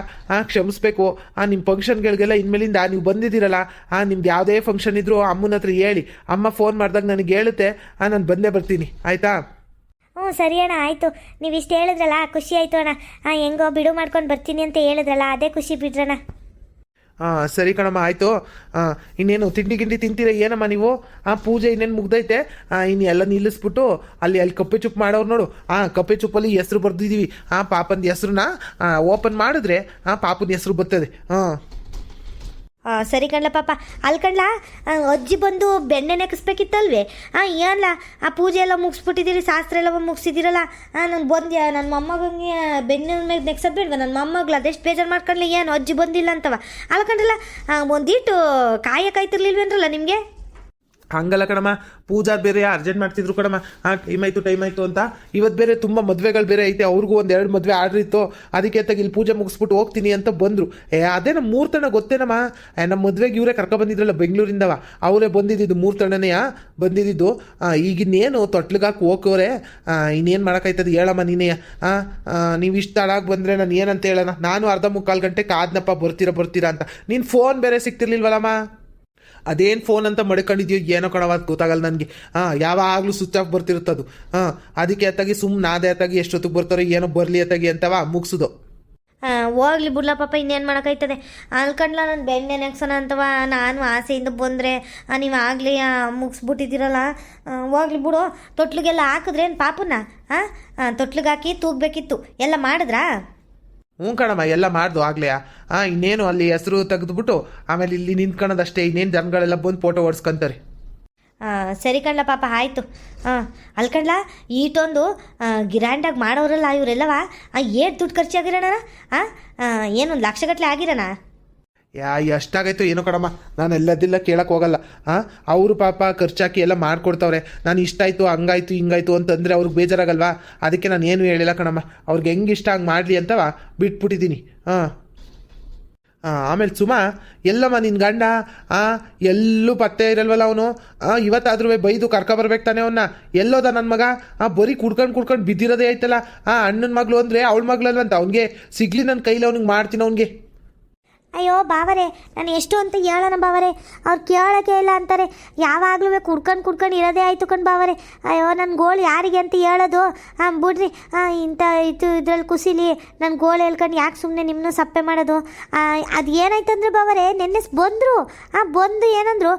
ಕ್ಷಮಿಸ್ಬೇಕು. ನಿಮ್ಮ ಫಂಕ್ಷನ್ಗಳಿಗೆಲ್ಲ ಇನ್ಮೇಲಿಂದ ನೀವು ಬಂದಿದ್ದೀರಲ್ಲ, ನಿಮ್ದು ಯಾವುದೇ ಫಂಕ್ಷನ್ ಇದ್ದರೂ ಅಮ್ಮನ ಹತ್ರ ಹೇಳಿ. ಅಮ್ಮ ಫೋನ್ ಮಾಡಿದಾಗ ನನಗೆ ಹೇಳುತ್ತೆ, ನಾನು ಬಂದೇ ಬರ್ತೀನಿ. ಆಯಿತಾ? ಸರಿ ಅಣ್ಣ, ಆಯಿತು. ನೀವು ಇಷ್ಟು ಹೇಳಿದ್ರಲ್ಲ ಖುಷಿ ಆಯಿತು ಅಣ್ಣ. ಹೆಂಗೋ ಬಿಡು ಮಾಡ್ಕೊಂಡು ಬರ್ತೀನಿ ಅಂತ ಹೇಳಿದ್ರಲ್ಲ ಅದೇ ಖುಷಿ ಬಿಡ್ರಣ್ಣ. ಸರಿ ಕಣಮ್ಮ, ಆಯಿತು. ಇನ್ನೇನು ತಿಂಡಿ ತಿಂತೀರ ಏನಮ್ಮ ನೀವು? ಪೂಜೆ ಇನ್ನೇನು ಮುಗ್ದೈತೆ. ಇನ್ನು ಎಲ್ಲ ನಿಲ್ಲಿಸ್ಬಿಟ್ಟು ಅಲ್ಲಿ ಕಪ್ಪೆ ಚುಪ್ ಮಾಡೋರು ನೋಡು. ಕಪ್ಪೆ ಚುಪ್ಪಲ್ಲಿ ಹೆಸ್ರು ಬರ್ದಿದ್ದೀವಿ. ಪಾಪನ ಹೆಸ್ರನ್ನ ಓಪನ್ ಮಾಡಿದ್ರೆ ಪಾಪನ ಹೆಸ್ರು ಬರ್ತದೆ. ಸರಿ ಕಣ್ಲ ಪಾಪ. ಅಲ್ಲಿ ಕಣ್ಲ ಅಜ್ಜಿ ಬಂದು ಬೆಣ್ಣೆ ನೆಕ್ಕಿಸ್ಬೇಕಿತ್ತಲ್ವೇ? ಏನಲ್ಲ ಪೂಜೆ ಎಲ್ಲ ಮುಗಿಸ್ಬಿಟ್ಟಿದ್ದೀರಿ, ಶಾಸ್ತ್ರ ಎಲ್ಲ ಮುಗಿಸಿದ್ದೀರಲ್ಲ. ನಾನು ಬಂದ್ಯಾ ನನ್ನ ಮೊಮ್ಮಗಂಗೆ ಬೆಣ್ಣೆ ಮೇಲೆ ನೆಕ್ಸೋದು ಬೇಡವ? ನನ್ನ ಮೊಮ್ಮಗಳು ಅದೆಷ್ಟು ಬೇಜಾರು ಮಾಡ್ಕೊಂಡ್ಲಿ ಏನು ಅಜ್ಜಿ ಬಂದಿಲ್ಲ ಅಂತವ. ಅಲ್ಲಿ ಕಣ್ರಲ್ಲ ಒಂದಿಟ್ಟು ಕಾಯಕ್ಕಾಯ್ತಿರ್ಲಿಲ್ವೇನ್ರಲ್ಲ ನಿಮಗೆ? ಹಂಗಲ್ಲ ಕಣಮ್ಮ, ಪೂಜಾದ ಬೇರೆ ಅರ್ಜೆಂಟ್ ಮಾಡ್ತಿದ್ರು ಕಣಮ್ಮ. ಟೈಮ್ ಆಯಿತು ಅಂತ. ಇವತ್ತು ಬೇರೆ ತುಂಬ ಮದುವೆಗಳು ಬೇರೆ ಐತೆ. ಅವ್ರಿಗೂ 1-2 ಮದುವೆ ಆರ್ಡ್ರ್ ಇತ್ತು. ಅದಕ್ಕೆ ತಗ ಇಲ್ಲಿ ಪೂಜೆ ಮುಗಿಸ್ಬಿಟ್ಟು ಹೋಗ್ತೀನಿ ಅಂತ ಬಂದರು. ಅದೇ ನಮ್ಮ ಮೂರ್ತಣ್ಣ ಗೊತ್ತೇನಮ್ಮ? ನಮ್ಮ ಮದುವೆಗೆ ಇವರೇ ಕರ್ಕೊಬಂದಿದ್ರಲ್ಲ ಬೆಂಗಳೂರಿಂದವ, ಅವರೇ ಬಂದಿದ್ದು. ಮೂರ್ತಣ್ಣನೇ ಬಂದಿದ್ದು. ಈಗಿನ್ನೇನು ತೊಟ್ಲಿಗಾಕಿ ಹೋಗೋರೆ. ಇನ್ನೇನು ಮಾಡೋಕ್ಕಾಯ್ತದೆ ಹೇಳಮ್ಮ ನೀನೇ? ನೀವು ಇಷ್ಟು ತಡಾಗಿ ಬಂದರೆ ನಾನು ಏನಂತ ಹೇಳೋಣ? ನಾನು 1/2-3 ಗಂಟೆ ಕಾದ್ನಪ್ಪ ಬರ್ತೀರಾ ಅಂತ. ನೀನು ಫೋನ್ ಬೇರೆ ಸಿಗ್ತಿರ್ಲಿಲ್ವಲ್ಲಮ್ಮ? ಅದೇನು ಫೋನ್ ಅಂತ ಮಡ್ಕೊಂಡಿದ್ಯೋ ಏನೋ ಕಣವ, ಗೊತ್ತಾಗಲ್ಲ ನನಗೆ. ಯಾವಾಗಲೂ ಸ್ವಿಚ್ ಆಫ್ ಬರ್ತಿರುತ್ತದು. ಅದಕ್ಕೆ ಅತ್ತಾಗಿ ಸುಮ್ಮನೆ ಅದೇ ಅತ್ತಾಗಿ ಎಷ್ಟೊತ್ತಿಗೆ ಬರ್ತಾರೋ ಏನೋ ಬರಲಿ ಅತ್ತಾಗಿ ಅಂತವ ಮುಗಿಸೋದು. ಹೋಗ್ಲಿ ಬಿಡ್ಲ ಪಾಪ, ಇನ್ನೇನು ಮಾಡೋಕ್ಕಾಯ್ತದೆ. ಅನ್ಕಂಡ್ಲ ನಾನು ಬೆಣ್ಣೆ ನೆಕ್ಸೋಣ ಅಂತವ ನಾನು ಆಸೆಯಿಂದ ಬಂದರೆ ನೀವು ಆಗಲಿ ಮುಗಿಸ್ಬಿಟ್ಟಿದ್ದೀರಲ್ಲ. ಹೋಗ್ಲಿ ಬಿಡು. ತೊಟ್ಲಿಗೆಲ್ಲ ಹಾಕಿದ್ರೇನು ಪಾಪನ? ತೊಟ್ಲಿಗೆ ಹಾಕಿ ತೂಗಬೇಕಿತ್ತು. ಎಲ್ಲ ಮಾಡಿದ್ರಾ? ಕಣಮ್ಮ, ಎಲ್ಲ ಮಾಡ್ದು ಆಗ್ಲೇ. ಇನ್ನೇನು ಅಲ್ಲಿ ಹೆಸರು ತೆಗೆದುಬಿಟ್ಟು ಆಮೇಲೆ ಇಲ್ಲಿ ನಿಂತ್ಕೊಳ್ಳೋದಷ್ಟೇ. ಇನ್ನೇನು ಜನಗಳೆಲ್ಲ ಬಂದು ಫೋಟೋ ಹೊಡ್ಸ್ಕೊಂತಾರೆ. ಸರಿ ಕಣ್ಲ ಪಾಪ, ಆಯಿತು. ಅಲ್ಕಂಡ್ಲ ಈಟೊಂದು ಗಿರ್ಯಾಂಡಾಗಿ ಮಾಡೋರಲ್ಲ ಇವರೆಲ್ಲವ ಏಟ್ ದುಡ್ಡು ಖರ್ಚಾಗಿರೋಣ? ಏನೊಂದು ಲಕ್ಷಗಟ್ಟಲೆ ಆಗಿರೋಣ? ಎಷ್ಟಾಗೈತೋ ಏನೋ ಕಣಮ್ಮ, ನಾನು ಎಲ್ಲದಿಲ್ಲ ಕೇಳಕ್ಕೆ ಹೋಗಲ್ಲ. ಅವರು ಪಾಪ ಖರ್ಚಾಕಿ ಎಲ್ಲ ಮಾಡ್ಕೊಡ್ತಾವ್ರೆ. ನಾನು ಇಷ್ಟಾಯಿತು ಹಂಗಾಯ್ತು ಹಿಂಗಾಯ್ತು ಅಂತಂದರೆ ಅವ್ರಿಗೆ ಬೇಜಾರಾಗಲ್ವಾ? ಅದಕ್ಕೆ ನಾನು ಏನು ಹೇಳಿಲ್ಲ ಕಣಮ್ಮ. ಅವ್ರಿಗೆ ಹೆಂಗೆ ಇಷ್ಟ ಹಂಗೆ ಮಾಡಲಿ ಅಂತವ ಬಿಟ್ಬಿಟ್ಟಿದ್ದೀನಿ. ಆಮೇಲೆ ಸುಮಾ ಎಲ್ಲಮ್ಮ ನಿನ್ನ ಗಂಡ? ಎಲ್ಲೂ ಪತ್ತೆ ಇರಲ್ವಲ್ಲ ಅವನು. ಇವತ್ತಾದ್ರೂ ಬೈದು ಕರ್ಕೊಬರ್ಬೇಕು ತಾನೆ ಅವನ್ನ. ಎಲ್ಲೋದ ನನ್ನ ಮಗ? ಬರೀ ಕುಡ್ಕೊಂಡು ಬಿದ್ದಿರೋದೇ ಆಯ್ತಲ್ಲ. ಅಣ್ಣನ ಮಗಳು ಅಂದರೆ ಅವಳ ಮಗಳಲ್ವಂತ. ಅವ್ನಿಗೆ ಸಿಗ್ಲಿ ನನ್ನ ಕೈಲಿ ಅವ್ನಿಗೆ ಮಾಡ್ತೀನಿ ಅವ್ನಿಗೆ. ಅಯ್ಯೋ ಬಾವರೇ, ನಾನು ಎಷ್ಟು ಅಂತ ಹೇಳೋಣ ಬಾವರೇ, ಅವ್ರು ಕೇಳೋಕ್ಕೆ ಇಲ್ಲ ಅಂತಾರೆ. ಯಾವಾಗಲೂ ಕುಡ್ಕೊಂಡು ಇರೋದೇ ಆಯಿತು ಕಣ್ ಬಾವರೇ. ಅಯ್ಯೋ ನನ್ನ ಗೋಳು ಯಾರಿಗೆ ಅಂತ ಹೇಳೋದು? ಬಿಡ್ರಿ, ಇಂಥ ಇದ್ರಲ್ಲಿ ಖುಷಿಲಿ ನನ್ನ ಗೋಳು ಹೇಳ್ಕೊಂಡು ಯಾಕೆ ಸುಮ್ಮನೆ ನಿಮ್ಮನ್ನು ಸಪ್ಪೆ ಮಾಡೋದು? ಅದು ಏನಾಯ್ತಂದ್ರೆ ಬಾವರೇ, ನೆನ್ನೆ ಬಂದು ಏನಂದ್ರು,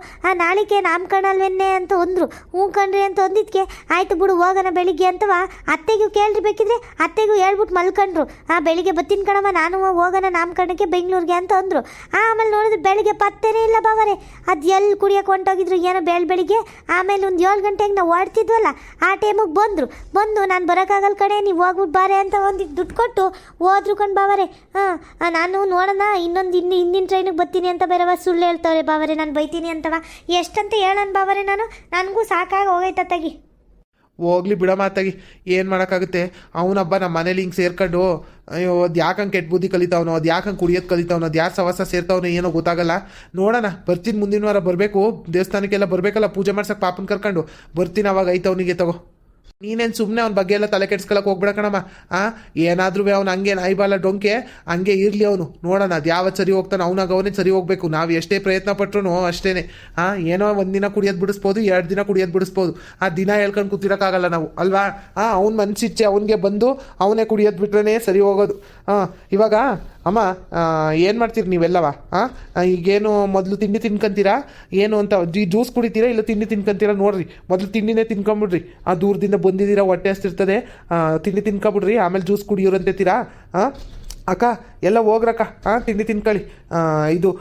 ನಾಳಿಕೆ ನಾಮಕರಣ ಅಲ್ವೇನೆ ಅಂತ ಅಂದರು. ಹ್ಞೂ ಕಣ್ರಿ ಅಂತ ಅಂದಿದ್ದಕ್ಕೆ ಆಯಿತು ಬಿಡು ಹೋಗೋಣ ಬೆಳಿಗ್ಗೆ ಅಂತವ. ಅತ್ತೆಗೂ ಕೇಳ್ರಿ ಬೇಕಿದ್ರೆ, ಅತ್ತೆಗೂ ಹೇಳ್ಬಿಟ್ಟು ಮಲ್ಕೊಂಡ್ರು. ಬೆಳಿಗ್ಗೆ ಬತ್ತೀನಿ ಕಣವ ನಾನು, ಹೋಗೋಣ ನಾಮಕರಣಕ್ಕೆ ಬೆಂಗಳೂರಿಗೆ ಅಂತ ಅಂದರು. ಆಮೇಲೆ ನೋಡಿದ್ರೆ ಬೆಳಿಗ್ಗೆ ಪತ್ತೇನೇ ಇಲ್ಲ ಬಾವರೇ. ಅದು ಎಲ್ಲಿ ಕುಡಿಯೋಕೆ ಹೊಂಟೋಗಿದ್ರು ಏನೋ ಬೆಳಿಗ್ಗೆ. ಆಮೇಲೆ ಒಂದು 7 ಗಂಟೆಗೆ ನಾವು ಓಡ್ತಿದ್ವಲ್ಲ, ಆ ಟೈಮಿಗೆ ಬಂದು ನಾನು ಬರೋಕ್ಕಾಗಲ್ಲ ಕಣೆ, ನೀವು ಹೋಗ್ಬಿಟ್ಟು ಬಾರೆ ಅಂತ ಒಂದಿಟ್ಟು ದುಡ್ಡು ಕೊಟ್ಟು ಹೋದ್ರು ಕಣ್ ಬಾವರೇ. ನಾನು ನೋಡೋಣ ಹಿಂದಿನ ಟ್ರೈನಿಗೆ ಬರ್ತೀನಿ ಅಂತ ಬೇರೆವ ಸುಳ್ಳು ಹೇಳ್ತವ್ರೆ ಬಾವರೇ. ನಾನು ಬೈತೀನಿ ಅಂತವ. ಎಷ್ಟಂತ ಹೇಳೋಣ ಬಾವರೇ, ನನಗೂ ಸಾಕಾಗಿ ಹೋಗೈತ ತೆಗಿ. ಹೋಗ್ಲಿ ಬಿಡ ಮಾತಾಗಿ ಏನು ಮಾಡೋಕ್ಕಾಗುತ್ತೆ. ಅವನಬ್ಬ ನಮ್ಮ ಮನೇಲಿ ಹಿಂಗೆ ಸೇರ್ಕೊಂಡು ಅಯ್ಯೋ ಅದು ಯಾಕಂಗೆ ಕೆಟ್ಟ ಬುದ್ಧಿ ಕಲಿತಾವನೋ, ಅದು ಯಾಕಂಗೆ ಕುಡಿಯೋದು ಕಲಿತಾವನೋ, ಅದು ಯಾರು ಸವಾಸ ಸೇರ್ತಾವನೋ ಏನೋ ಗೊತ್ತಾಗಲ್ಲ. ನೋಡೋಣ, ಬರ್ತೀನಿ ಮುಂದಿನ ವಾರ ಬರಬೇಕು, ದೇವಸ್ಥಾನಕ್ಕೆಲ್ಲ ಬರಬೇಕಲ್ಲ ಪೂಜೆ ಮಾಡ್ಸಕ್ಕೆ ಪಾಪನ ಕರ್ಕೊಂಡು ಬರ್ತೀನಿ. ಅವಾಗ ಐತೆ ಅವನಿಗೆ ತಗೋ. ನೀನೇನು ಸುಮ್ಮನೆ ಅವ್ನ ಬಗ್ಗೆ ಎಲ್ಲ ತಲೆ ಕೆಡ್ಸ್ಕೊಳಕ್ಕೆ ಹೋಗ್ಬೇಡ ಕಣಮ್ಮ. ಏನಾದ್ರೂ ಅವ್ನು ಹಂಗೆ ನಾಯಿಬಾಲ ಡೊಂಕೆ ಹಂಗೆ ಇರಲಿ ಅವನು. ನೋಡೋಣ ಅದು ಯಾವತ್ತು ಸರಿ ಹೋಗ್ತಾನೆ, ಅವನಾಗ ಅವನೇ ಸರಿ ಹೋಗ್ಬೇಕು. ನಾವು ಎಷ್ಟೇ ಪ್ರಯತ್ನ ಪಟ್ರು ಅಷ್ಟೇ. ಏನೋ ಒಂದಿನ ಕುಡಿಯೋದು ಬಿಡಿಸ್ಬೋದು, 2 ದಿನ ಕುಡಿಯೋದು ಬಿಡಿಸ್ಬೋದು. ಆ ದಿನ ಹೇಳ್ಕೊಂಡು ಕೂತಿರೋಕ್ಕಾಗಲ್ಲ ನಾವು ಅಲ್ವಾ. ಅವ್ನ ಮನಸ್ಸಿಚ್ಚೆ ಅವನಿಗೆ ಬಂದು ಅವನೇ ಕುಡಿಯೋದು ಬಿಟ್ರೇ ಸರಿ ಹೋಗೋದು. ಇವಾಗ ಅಮ್ಮ ಏನು ಮಾಡ್ತೀರಿ ನೀವೆಲ್ಲವ? ಈಗೇನು ಮೊದಲು ತಿಂಡಿ ತಿನ್ಕೊಂತೀರಾ ಏನು ಅಂತ, ಜ್ಯೂಸ್ ಕುಡಿತೀರಾ ಇಲ್ಲ ತಿಂಡಿ ತಿನ್ಕೊಂತೀರಾ? ನೋಡ್ರಿ, ಮೊದಲು ತಿಂಡಿನೇ ತಿನ್ಕೊಂಬಿಡ್ರಿ. ದೂರದಿಂದ ಬಂದಿದ್ದೀರಾ, ಹೊಟ್ಟೆ ಹಸ್ತಿರ್ತದೆ, ತಿಂಡಿ ತಿನ್ಕೊಬಿಡ್ರಿ, ಆಮೇಲೆ ಜ್ಯೂಸ್ ಕುಡಿಯೋರಂತೀರಾ? ಅಕ್ಕ ಎಲ್ಲ ಹೋಗ್ರಕ್ಕ, ತಿಂಡಿ ತಿನ್ಕೊಳ್ಳಿ. ಇದು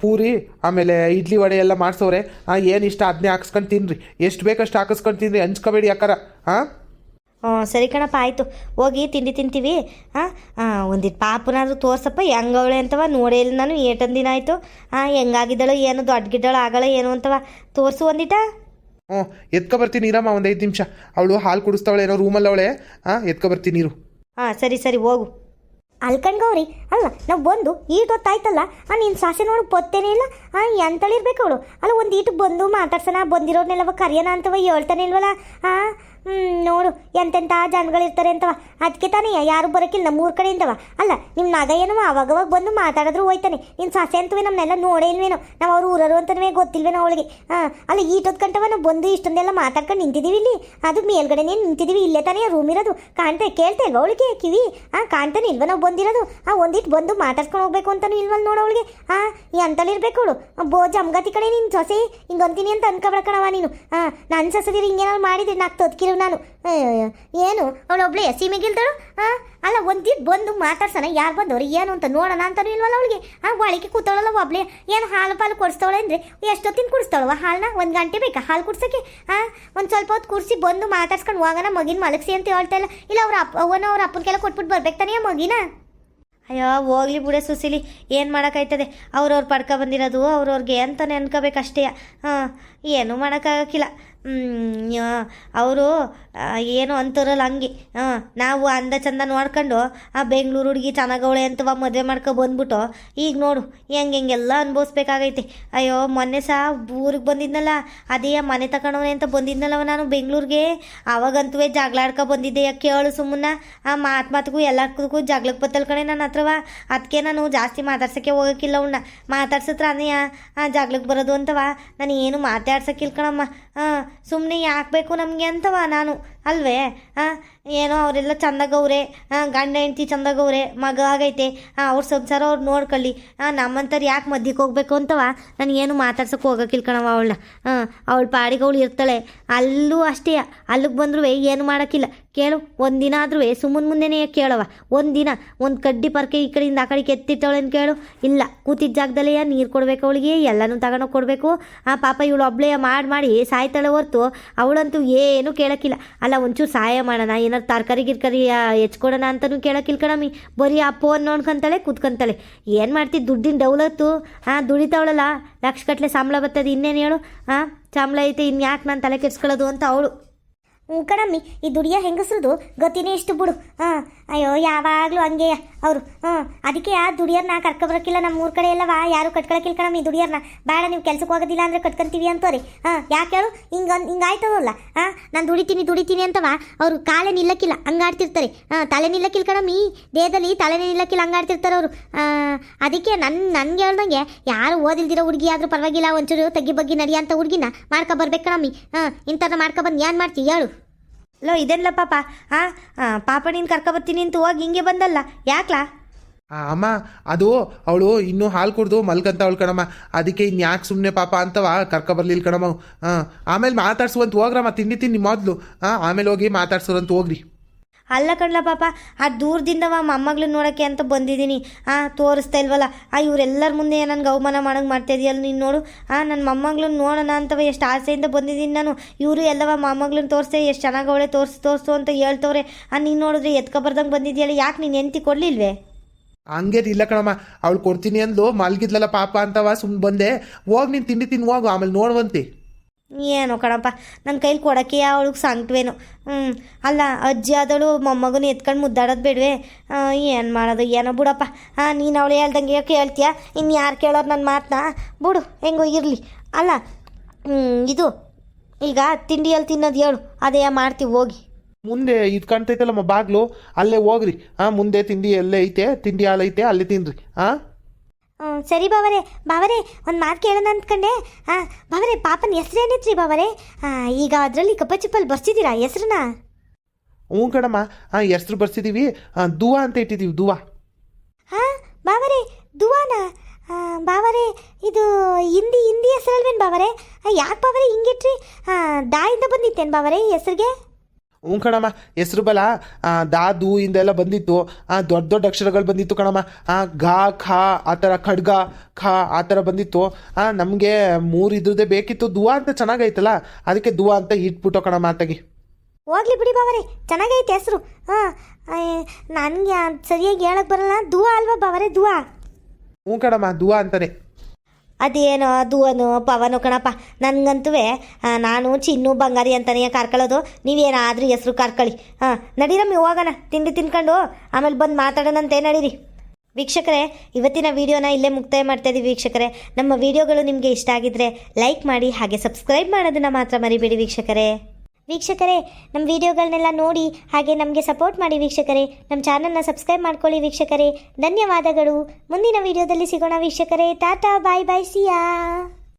ಪೂರಿ ಆಮೇಲೆ ಇಡ್ಲಿ ವಡೆ ಎಲ್ಲ ಮಾಡಿಸೋರೆ. ಏನು ಇಷ್ಟ ಅದನ್ನೇ ಹಾಕ್ಸ್ಕೊಂಡು ತಿನ್ನಿರಿ, ಎಷ್ಟು ಬೇಕಷ್ಟು ಹಾಕಿಸ್ಕೊಂಡು ತಿನ್ನಿರಿ, ಹಂಚ್ಕೋಬೇಡಿ ಅಕ್ಕಾರ. ಸರಿ ಕಣಪ್ಪ, ಆಯಿತು, ಹೋಗಿ ತಿಂಡಿ ತಿಂತೀವಿ. ಒಂದಿಟ್ಟು ಪಾಪನಾದ್ರೂ ತೋರ್ಸಪ್ಪ ಹೆಂಗವಳೆ ಅಂತವ. ನೋಡೇ ಇಲ್ಲ ನಾನು, ಏಟೊಂದು ದಿನ ಆಯಿತು. ಹೆಂಗಾಗಿದ್ದಾಳೋ ಏನು, ದೊಡ್ಡ ಗಿಡ್ಡಳು ಆಗಲ್ಲ ಏನು ಅಂತವ, ತೋರಿಸು ಒಂದಿಟ. ಎತ್ಕೊಬರ್ತೀನಿ ಇರಮ್ಮ, ಒಂದು 5 ನಿಮಿಷ. ಅವಳು ಹಾಲು ಕುಡಿಸ್ತಾವಳೆ ಏನೋ ರೂಮಲ್ಲಿ ಅವಳೆ. ಎತ್ಕೊಬರ್ತೀನಿ ನೀರು. ಸರಿ ಸರಿ ಹೋಗು. ಅಲ್ಕಂಡ್ಗವ್ರಿ, ಅಲ್ಲ ನಾವು ಬಂದು ಈಟೊತ್ತಾಯ್ತಲ್ಲ, ನೀನು ಸಾಸೆ ನೋಡು ಪತ್ತೇನೇ ಇಲ್ಲ. ಎಂತಳಿರ್ಬೇಕು ಅವಳು. ಅಲ್ಲ ಒಂದು ಈಟು ಬಂದು ಮಾತಾಡ್ಸೋಣ, ಬಂದಿರೋರ್ನೆಲ್ಲವ ಕರಿಯೋಣ ಅಂತವ ಹೇಳ್ತಾನೆ ಇಲ್ವಲ್ಲ. ನೋಡು ಎಂತೆಂಥ ಜನಗಳಿರ್ತಾರೆ ಅಂತವ. ಅದಕ್ಕೆ ತಾನೇ ಯಾರು ಬರೋಕ್ಕಿಲ್ಲ ನಮ್ಮೂರ ಕಡೆಯಿಂದವ. ಅಲ್ಲ ನಿಮ್ಮ ನಾಗ ಏನವ ಅವಾಗವಾಗ ಬಂದು ಮಾತಾಡಿದ್ರು ಹೋಯ್ತಾನೆ. ನಿನ್ನ ಸಾಸೆ ಅಂತವೇ ನಮ್ಮನ್ನೆಲ್ಲ ನೋಡೇ ಇಲ್ವೇನೋ, ನಾವು ಅವ್ರು ಊರರು ಅಂತವೇ ಗೊತ್ತಿಲ್ವೇನೋ ಅವಳಿಗೆ. ಅಲ್ಲ ಈಟೊತ್ತು ಗಂಟವ ನಾವು ಬಂದು ಇಷ್ಟೊಂದೆಲ್ಲ ಮಾತಾಡ್ಕೊಂಡು ನಿಂತಿದ್ದೀವಿ ಇಲ್ಲಿ. ಅದು ಮೇಲ್ಗಡೆನೇ ನಿಂತಿದ್ದೀವಿ, ಇಲ್ಲೇ ತಾನೇ ರೂಮ್ ಇರೋದು. ಕಾಣ್ತಾ ಕೇಳ್ತಾ ಇಲ್ವ ಅವಳಿಗೆ ಕಿವಿ? ಕಾಣ್ತಾನೆ ಇಲ್ವ ನಾವು ಬಂದಿರೋದು? ಒಂದಿಟ್ಟು ಬಂದು ಮಾತಾಡ್ಸ್ಕೊಂಡು ಹೋಗ್ಬೇಕು ಅಂತಾನು ಇಲ್ವಲ್ಲ ನೋಡು ಅವಳಿಗೆ. ಎಂತಲ್ಲಿರ್ಬೇಕು ಅವಳು? ಜಮ್ಗತಿ ಕಡೆ ನೀನು ಸೊಸೆ ಹಿಂಗಂತೀನಿ ಅಂತ ಅನ್ಕೊಬೇಕಣವ ನೀನು. ನನ್ನ ಸೊಸೆದಿರು ಹಿಂಗೇನಾದ್ರು ಮಾಡಿದ್ರೆ ನಾಲ್ಕು ತೊದ್ಕಿರು ನಾನು. ಏನು ಅವಳೊಬ್ಳೆ ಸೀಮೆಗಿಲ್ದಳು? ಅಲ್ಲ ಒಂದಿಟ್ಟು ಬಂದು ಮಾತಾಡ್ಸೋಣ, ಯಾರು ಬಂದವ್ರು ಏನು ಅಂತ ನೋಡೋಣ ಅಂತಾನು ಇಲ್ವಲ್ಲ ಅವಳಿಗೆ. ಒಳಗೆ ಕೂತಾಳಲ್ಲ ಒಬ್ಳೆ. ಏನು ಹಾಲು ಪಾಲು ಕೊಡಿಸ್ತಾವಳೆ ಅಂದರೆ ಎಷ್ಟೊತ್ತಿನ ಕುಡಿಸ್ತಾಳವ ಹಾಲನ್ನ? 1 ಗಂಟೆ ಬೇಕಾ ಹಾಲು ಕುಡ್ಸೋಕ್ಕೆ? ಒಂದು ಸ್ವಲ್ಪ ಹೊತ್ತು ಕುಡಿಸಿ ಬಂದು ಮಾತಾಡ್ಸ್ಕೊಂಡು ಹೋಗೋಣ, ಮಗಿನ ಮಲಗಿಸಿ ಅಂತ ಹೇಳ್ತಾ ಇಲ್ಲ ಅವ್ರ ಅವನ ಅವ್ರ ಅಪ್ಪನಿಗೆಲ್ಲ ಕೊಟ್ಬಿಟ್ಟು ಬರ್ಬೇಕು ತಾನೇ ಮಗಿನ. ಅಯ್ಯೋ ಹೋಗ್ಲಿ ಬಿಡೆ ಸುಶೀಲಿ, ಏನು ಮಾಡೋಕ್ಕಾಯ್ತದೆ? ಅವ್ರವ್ರು ಪಡ್ಕ ಬಂದಿರೋದು ಅವ್ರವ್ರಿಗೆ ಅಂತಲೇ ಅನ್ಕೋಬೇಕಷ್ಟೇ. ಏನೂ ಮಾಡೋಕ್ಕಾಗಕ್ಕಿಲ್ಲ. ಅವರು ಏನು ಅಂತಾರಲ್ಲ ಹಂಗೆ. ನಾವು ಅಂದ ಚಂದ ನೋಡ್ಕೊಂಡು ಬೆಂಗಳೂರು ಹುಡುಗಿ ಚೆನ್ನಾಗವಳೆ ಅಂತವ ಮದುವೆ ಮಾಡ್ಕೊ ಬಂದ್ಬಿಟ್ಟು ಈಗ ನೋಡು ಹೆಂಗೆಲ್ಲ ಅನುಭವಿಸ್ಬೇಕಾಗೈತೆ. ಅಯ್ಯೋ ಮೊನ್ನೆ ಸಹ ಊರಿಗೆ ಬಂದಿದ್ನಲ್ಲ, ಅದೇ ಮನೆ ತಗೊಂಡವನೆ ಅಂತ ಬಂದಿದ್ನಲ್ಲವ ನಾನು ಬೆಂಗಳೂರಿಗೆ. ಅವಾಗಂತೂ ಜಗಳಾಡ್ಕೊ ಬಂದಿದ್ದೆ. ಕೇಳು ಸುಮ್ಮನ ಮಾತಿಗೂ ಎಲ್ಲದಕ್ಕೂ ಜಗಳಕ್ಕೆ ಬತ್ತಲ್ ಕಣೆ ನನ್ನ ಹತ್ರವ. ಅದಕ್ಕೆ ನಾನು ಜಾಸ್ತಿ ಮಾತಾಡ್ಸೋಕ್ಕೆ ಹೋಗೋಕ್ಕಿಲ್ಲ. ಅವನ್ನ ಮಾತಾಡ್ಸಿದ್ರೆ ಅನ್ನೇ ಜಗಳಕ್ಕೆ ಬರೋದು ಅಂತವ. ನಾನು ಏನು ಮಾತಾಡ್ಸೋಕ್ಕಿಲ್ಲ ಕಣಮ್ಮ. ಸುಮ್ಮನೆ ಯಾಕೆ ಬೇಕು ನಮಗೆ ಅಂತವ ನಾನು ಅಲ್ವೇ. ಏನೋ ಅವರೆಲ್ಲ ಚಂದಾಗವ್ರೆ, ಗಂಡ ಹೆಂಡ್ತಿ ಚಂದಾಗವ್ರೆ, ಮಗ ಆಗೈತೆ, ಅವ್ರ ಸಂಸಾರ ಅವ್ರು ನೋಡ್ಕೊಳ್ಳಿ. ನಮ್ಮಂಥವ್ರು ಯಾಕೆ ಮಧ್ಯಕ್ಕೆ ಹೋಗ್ಬೇಕು ಅಂತವ ನಾನು ಏನು ಮಾತಾಡ್ಸೋಕೆ ಹೋಗೋಕ್ಕಿಲ್ಲ ಕಣವ ಅವಳನ್ನ. ಅವಳ ಪಾಡಿಗೆ ಅವಳು ಇರ್ತಾಳೆ. ಅಲ್ಲೂ ಅಷ್ಟೇ, ಅಲ್ಲಿಗೆ ಬಂದ್ರೂ ಏನು ಮಾಡೋಕ್ಕಿಲ್ಲ. ಕೇಳು, ಒಂದಿನ ಆದ್ರೂ ಸುಮ್ಮನೆ ಮುಂದೆನೇ ಕೇಳವ. ಒಂದಿನ ಒಂದು ಕಡ್ಡಿ ಪರ್ಕೆ ಈ ಕಡೆಯಿಂದ ಆ ಕಡೆಗೆ ಎತ್ತಿಟ್ಟವಳೇನು ಕೇಳು? ಇಲ್ಲ, ಕೂತಿದ್ದ ಜಾಗದಲ್ಲೇ ನೀರು ಕೊಡಬೇಕು ಅವಳಿಗೆ, ಎಲ್ಲನೂ ತಗೊಂಡೋಗಿ ಕೊಡಬೇಕು. ಪಾಪ ಇವಳು ಒಬ್ಳೆ ಮಾಡಿ ಸಾಯ್ತಾಳೆ ಹೊರ್ತು ಅವಳಂತೂ ಏನೂ ಕೇಳೋಕ್ಕಿಲ್ಲ. ಅಲ್ಲ ಒಂಚೂರು ಸಹಾಯ ಮಾಡೋಣ, ಏನಾರು ತರಕಾರಿ ಗಿರ್ಕಾರಿ ಹೆಚ್ಕೊಡೋಣ ಅಂತಲೂ ಕೇಳೋಕ್ಕಿಲ್ಲ ಕಣಮ್ಮಿ. ಬರೀ ಆ ಫೋನ್ ನೋಡ್ಕೊಂತಾಳೆ ಕೂತ್ಕೊಂತಾಳೆ. ಏನು ಮಾಡ್ತಿದ್ದು? ದುಡ್ಡಿನ ಡೌಲತ್ತು. ದುಡಿತಾವಳಲ್ಲ, ಲಕ್ಷಗಟ್ಟಲೆ ಸಂಬಳ ಬರ್ತದೆ. ಇನ್ನೇನು ಹೇಳು? ಸಂಬಳ ಐತೆ, ಇನ್ಯಾಕೆ ನಾನು ತಲೆ ಕೆಡ್ಸ್ಕೊಳ್ಳೋದು ಅಂತ ಅವಳು. ಕಣಮ್ಮಿ, ಈ ದುಡಿಯೋ ಹೆಂಗಸ್ರದು ಗತಿನೇ ಇಷ್ಟು ಬಿಡು. ಅಯ್ಯೋ ಯಾವಾಗಲೂ ಹಂಗೆ ಅವರು. ಅದಕ್ಕೆ ದುಡಿಯೋರ್ನ ಕರ್ಕೊಬರಕ್ಕಿಲ್ಲ ನಮ್ಮ ಊರ ಕಡೆ ಎಲ್ಲವ. ಯಾರು ಕಟ್ಕೊಳಕ್ಕಿಲ್ಲ ಕಣಮ್ಮಿ ದುಡಿಯೋರ್ನ. ಬೇಡ ನೀವು ಕೆಲ್ಸಕ್ಕೆ ಹೋಗೋದಿಲ್ಲ ಅಂದರೆ ಕಟ್ಕೊಂತೀವಿ ಅಂತವ್ರಿ. ಯಾಕೆ ಹೇಳು? ಹಿಂಗಾಯ್ತದಲ್ಲ. ನಾನು ದುಡಿತೀನಿ ಅಂತವ ಅವರು ಕಾಲೇ ನಿಲ್ಲಕ್ಕಿಲ್ಲ, ಹಂಗಾಡ್ತಿರ್ತಾರೆ. ತಲೆ ನಿಲ್ಲಕ್ಕಿಲ್ಲ ಕಣಮ್ಮಿ, ದೇಹದಲ್ಲಿ ತಲೆನೇ ನಿಲ್ಲಕ್ಕಿಲ್ಲ, ಹಂಗಾಡ್ತಿರ್ತಾರೆ ಅವರು. ಅದಕ್ಕೆ ನನ್ಗೆ ಹೇಳ್ದಂಗೆ ಯಾರು ಓದಿಲ್ದಿರೋ ಹುಡುಗಿ ಆದರೂ ಪರವಾಗಿಲ್ಲ, ಒಂಚೂರು ತಗ್ಗಿ ಬಗ್ಗಿ ನಡಿ ಅಂತ ಹುಡುಗಿನ ಮಾಡ್ಕೊಬರ್ಬೇಕು ಕಣಮ್ಮಿ. ಇಂಥದ್ದು ಮಾಡ್ಕೊಬಂದು ಏನು ಮಾಡ್ತೀವಿ ಹೇಳು? ಲೋ ಇದೆಲ್ಲ ಪಾಪ ನೀನು ಕರ್ಕೊಬರ್ತೀನಿ ಅಂತ ಹೋಗಿ ಹಿಂಗೆ ಬಂದಲ್ಲ, ಯಾಕ್ಲಾ? ಅಮ್ಮ ಅದು ಅವಳು ಇನ್ನೂ ಹಾಲು ಕುಡ್ದು ಮಲ್ಕಂತ ಅವಳು ಕಣಮ್ಮ. ಅದಕ್ಕೆ ಇನ್ಯಾಕೆ ಸುಮ್ಮನೆ ಪಾಪ ಅಂತವ ಕರ್ಕೊಬರ್ಲಿಲ್ಲ ಕಣಮ್ಮ. ಆಮೇಲೆ ಮಾತಾಡ್ಸುವಂತ ಹೋಗ್ರಮ್ಮ, ತಿಂಡಿ ಮೊದಲು, ಆಮೇಲೆ ಹೋಗಿ ಮಾತಾಡ್ಸೋರಂತ ಹೋಗ್ರಿ. ಅಲ್ಲ ಕಣ್ಲ ಪಾಪ, ದೂರದಿಂದವ ಮೊಮ್ಮಗಳನ್ನ ನೋಡೋಕ್ಕೆ ಅಂತ ಬಂದಿದ್ದೀನಿ. ತೋರಿಸ್ತಾ ಇಲ್ವಲ್ಲ. ಇವರೆಲ್ಲರ ಮುಂದೆ ನನಗೆ ಅವಮಾನ ಮಾಡೋಂಗೆ ಮಾಡ್ತಾ ಇದೆಯಲ್ಲ ನೀನು ನೋಡು. ನನ್ನ ಮೊಮ್ಮಗಳನ್ನ ನೋಡೋಣ ಅಂತವ ಎಷ್ಟು ಆಸೆಯಿಂದ ಬಂದಿದ್ದೀನಿ ನಾನು. ಇವರು ಎಲ್ಲವ ಮೊಮ್ಮಗಳನ್ನ ತೋರಿಸ್ತೆ, ಎಷ್ಟು ಚೆನ್ನಾಗವಳೆ, ತೋರಿಸು ಅಂತ ಹೇಳ್ತವ್ರೆ. ನೀನು ನೋಡಿದ್ರೆ ಎತ್ಕೊಬರ್ದಂಗೆ ಬಂದಿದೆಯಲ್ಲ, ಯಾಕೆ ನೀನು ಹೆಂಡ್ತಿ ಕೊಡಲಿಲ್ವೇ? ಹಂಗೇನು ಇಲ್ಲ ಕಣಮ್ಮ, ಅವಳು ಕೊಡ್ತೀನಿ ಅಂದ್ಲು, ಮಲ್ಗಿದ್ಲಲ್ಲ ಪಾಪ ಅಂತವ ಸುಮ್ಮನೆ ಬಂದೆ. ಹೋಗಿ ನೀನು ತಿಂಡಿ ಹೋಗು, ಆಮೇಲೆ ನೋಡುವಂತೆ. ಏನೋ ಕಣಪ್ಪ ನನ್ನ ಕೈಲಿ ಕೊಡೋಕ್ಕೆ ಅವಳಿಗೆ ಸಂಕಟವೇನು. ಅಲ್ಲ ಅಜ್ಜಿ ಆದವಳು ಮೊಮ್ಮಗನ ಎತ್ಕೊಂಡು ಮುದ್ದಾಡೋದು ಬೇಡವೆ? ಏನು ಮಾಡೋದು ಏನೋ ಬಿಡಪ್ಪ. ನೀನು ಅವಳು ಹೇಳ್ದಂಗೆ ಕೇಳ್ತೀಯ, ಇನ್ನು ಯಾರು ಕೇಳೋರು ನನ್ನ ಮಾತನ್ನ? ಬಿಡು, ಹೆಂಗೋ ಇರಲಿ. ಅಲ್ಲ ಇದು ಈಗ ತಿಂಡಿಯಲ್ಲಿ ತಿನ್ನೋದು ಹೇಳು, ಅದೇ ಮಾಡ್ತೀವಿ ಹೋಗಿ. ಮುಂದೆ ಇದು ಕಾಣ್ತೈತಲ್ಲಮ್ಮ ಬಾಗ್ಲು, ಅಲ್ಲೇ ಹೋಗ್ರಿ. ಮುಂದೆ ತಿಂಡಿ ಎಲ್ಲೇ ಐತೆ, ತಿಂಡಿ ಹಾಲು ಐತೆ, ಅಲ್ಲೇ ತಿನ್ರಿ. ಸರಿ ಬಾವರೇ. ಬಾವರೇ ಒಂದು ಮಾತು ಕೇಳೋಣ ಅಂದ್ಕೊಂಡೆ. ಬಾವರೇ ಪಾಪನ ಹೆಸ್ರೇನಿತ್ರಿ ಬಾವರೇ? ಈಗ ಅದರಲ್ಲಿ ಕಪ್ಪಚಿಪ್ಪಲ್ಲಿ ಬರ್ಸಿದ್ದೀರಾ ಹೆಸ್ರನ್ನ? ಹ್ಞೂ ಕಣಮ್ಮ, ಹೆಸ್ರು ಬರ್ಸಿದ್ದೀವಿ. ದುವಾ ಅಂತ ಇಟ್ಟಿದ್ದೀವಿ, ದುವಾ. ಬಾವರೇ ದುವಾನ? ಬಾವರೇ ಇದು ಹಿಂದಿ ಹೆಸರಲ್ವೇನು ಬಾವರೇ? ಯಾಕೆ ಬಾವರೇ ಹಿಂಗಿಟ್ರಿ? ದಾಯಿಂದ ಬಂದಿತ್ತೇನು ಬಾವರೇ ಈ ಹೆಸ್ರಿಗೆ? ಹ್ಞೂ ಕಣಮ್ಮ, ಹೆಸ್ರು ಬಲ ದಾದು ಇಂದೆಲ್ಲ ಬಂದಿತ್ತು. ದೊಡ್ಡ ದೊಡ್ಡ ಅಕ್ಷರಗಳು ಬಂದಿತ್ತು ಕಣಮ್ಮ. ಘಾ ಖಾ ಆ ಥರ, ಖಡ್ಗ ಖಾ ಆ ಥರ ಬಂದಿತ್ತು. ನಮಗೆ 3 ಇದ್ರದ್ದೇ ಬೇಕಿತ್ತು. ದುವಾ ಅಂತ ಚೆನ್ನಾಗೈತಲ್ಲ, ಅದಕ್ಕೆ ದುವಾ ಅಂತ ಇಟ್ಬಿಟ್ಟು ಕಣಮ್ಮ ಆತಾಗಿ. ಹೋಗ್ಲಿ ಬಿಡಿ ಬಾವರೇ, ಚೆನ್ನಾಗೈತೆ ಹೆಸರು. ನನಗೆ ಸರಿಯಾಗಿ ಹೇಳಕ್ಕೆ ಬರಲ್ಲ. ದುವಾ ಅಲ್ವಾ ಬಾವರೇ? ದುವಾ. ಹ್ಞೂ ಕಣಮ್ಮ, ದುವಾ ಅಂತಾನೆ. ಅದೇನೋ ದುವನು ಪವನು ಕಣಪ್ಪ. ನನಗಂತೂ ನಾನು ಚಿನ್ನು ಬಂಗಾರಿ ಅಂತಾನೆ ಕರ್ಕೊಳ್ಳೋದು. ನೀವೇನಾದರೂ ಹೆಸ್ರು ಕರ್ಕೊಳ್ಳಿ. ನಡೀರಮ್ಮಿ ಹೋಗೋಣ, ತಿಂಡಿ ತಿನ್ಕೊಂಡು ಆಮೇಲೆ ಬಂದು ಮಾತಾಡೋಣಂತೆ. ನಡೀರಿ ವೀಕ್ಷಕರೇ, ಇವತ್ತಿನ ವಿಡಿಯೋನ ಇಲ್ಲೇ ಮುಕ್ತಾಯ ಮಾಡ್ತಾಯಿದ್ದೀವಿ ವೀಕ್ಷಕರೇ. ನಮ್ಮ ವಿಡಿಯೋಗಳು ನಿಮಗೆ ಇಷ್ಟ ಆಗಿದ್ದರೆ ಲೈಕ್ ಮಾಡಿ, ಹಾಗೆ ಸಬ್ಸ್ಕ್ರೈಬ್ ಮಾಡೋದನ್ನು ಮಾತ್ರ ಮರಿಬೇಡಿ ವೀಕ್ಷಕರೇ. ನಮ್ಮ ವಿಡಿಯೋಗಳನ್ನೆಲ್ಲ ನೋಡಿ ಹಾಗೆ ನಮಗೆ ಸಪೋರ್ಟ್ ಮಾಡಿ ವೀಕ್ಷಕರೇ. ನಮ್ಮ ಚಾನಲ್ನ ಸಬ್ಸ್ಕ್ರೈಬ್ ಮಾಡ್ಕೊಳ್ಳಿ ವೀಕ್ಷಕರೇ. ಧನ್ಯವಾದಗಳು. ಮುಂದಿನ ವಿಡಿಯೋದಲ್ಲಿ ಸಿಗೋಣ ವೀಕ್ಷಕರೇ. ಟಾಟಾ, ಬಾಯ್ ಬಾಯ್, ಸಿಯಾ.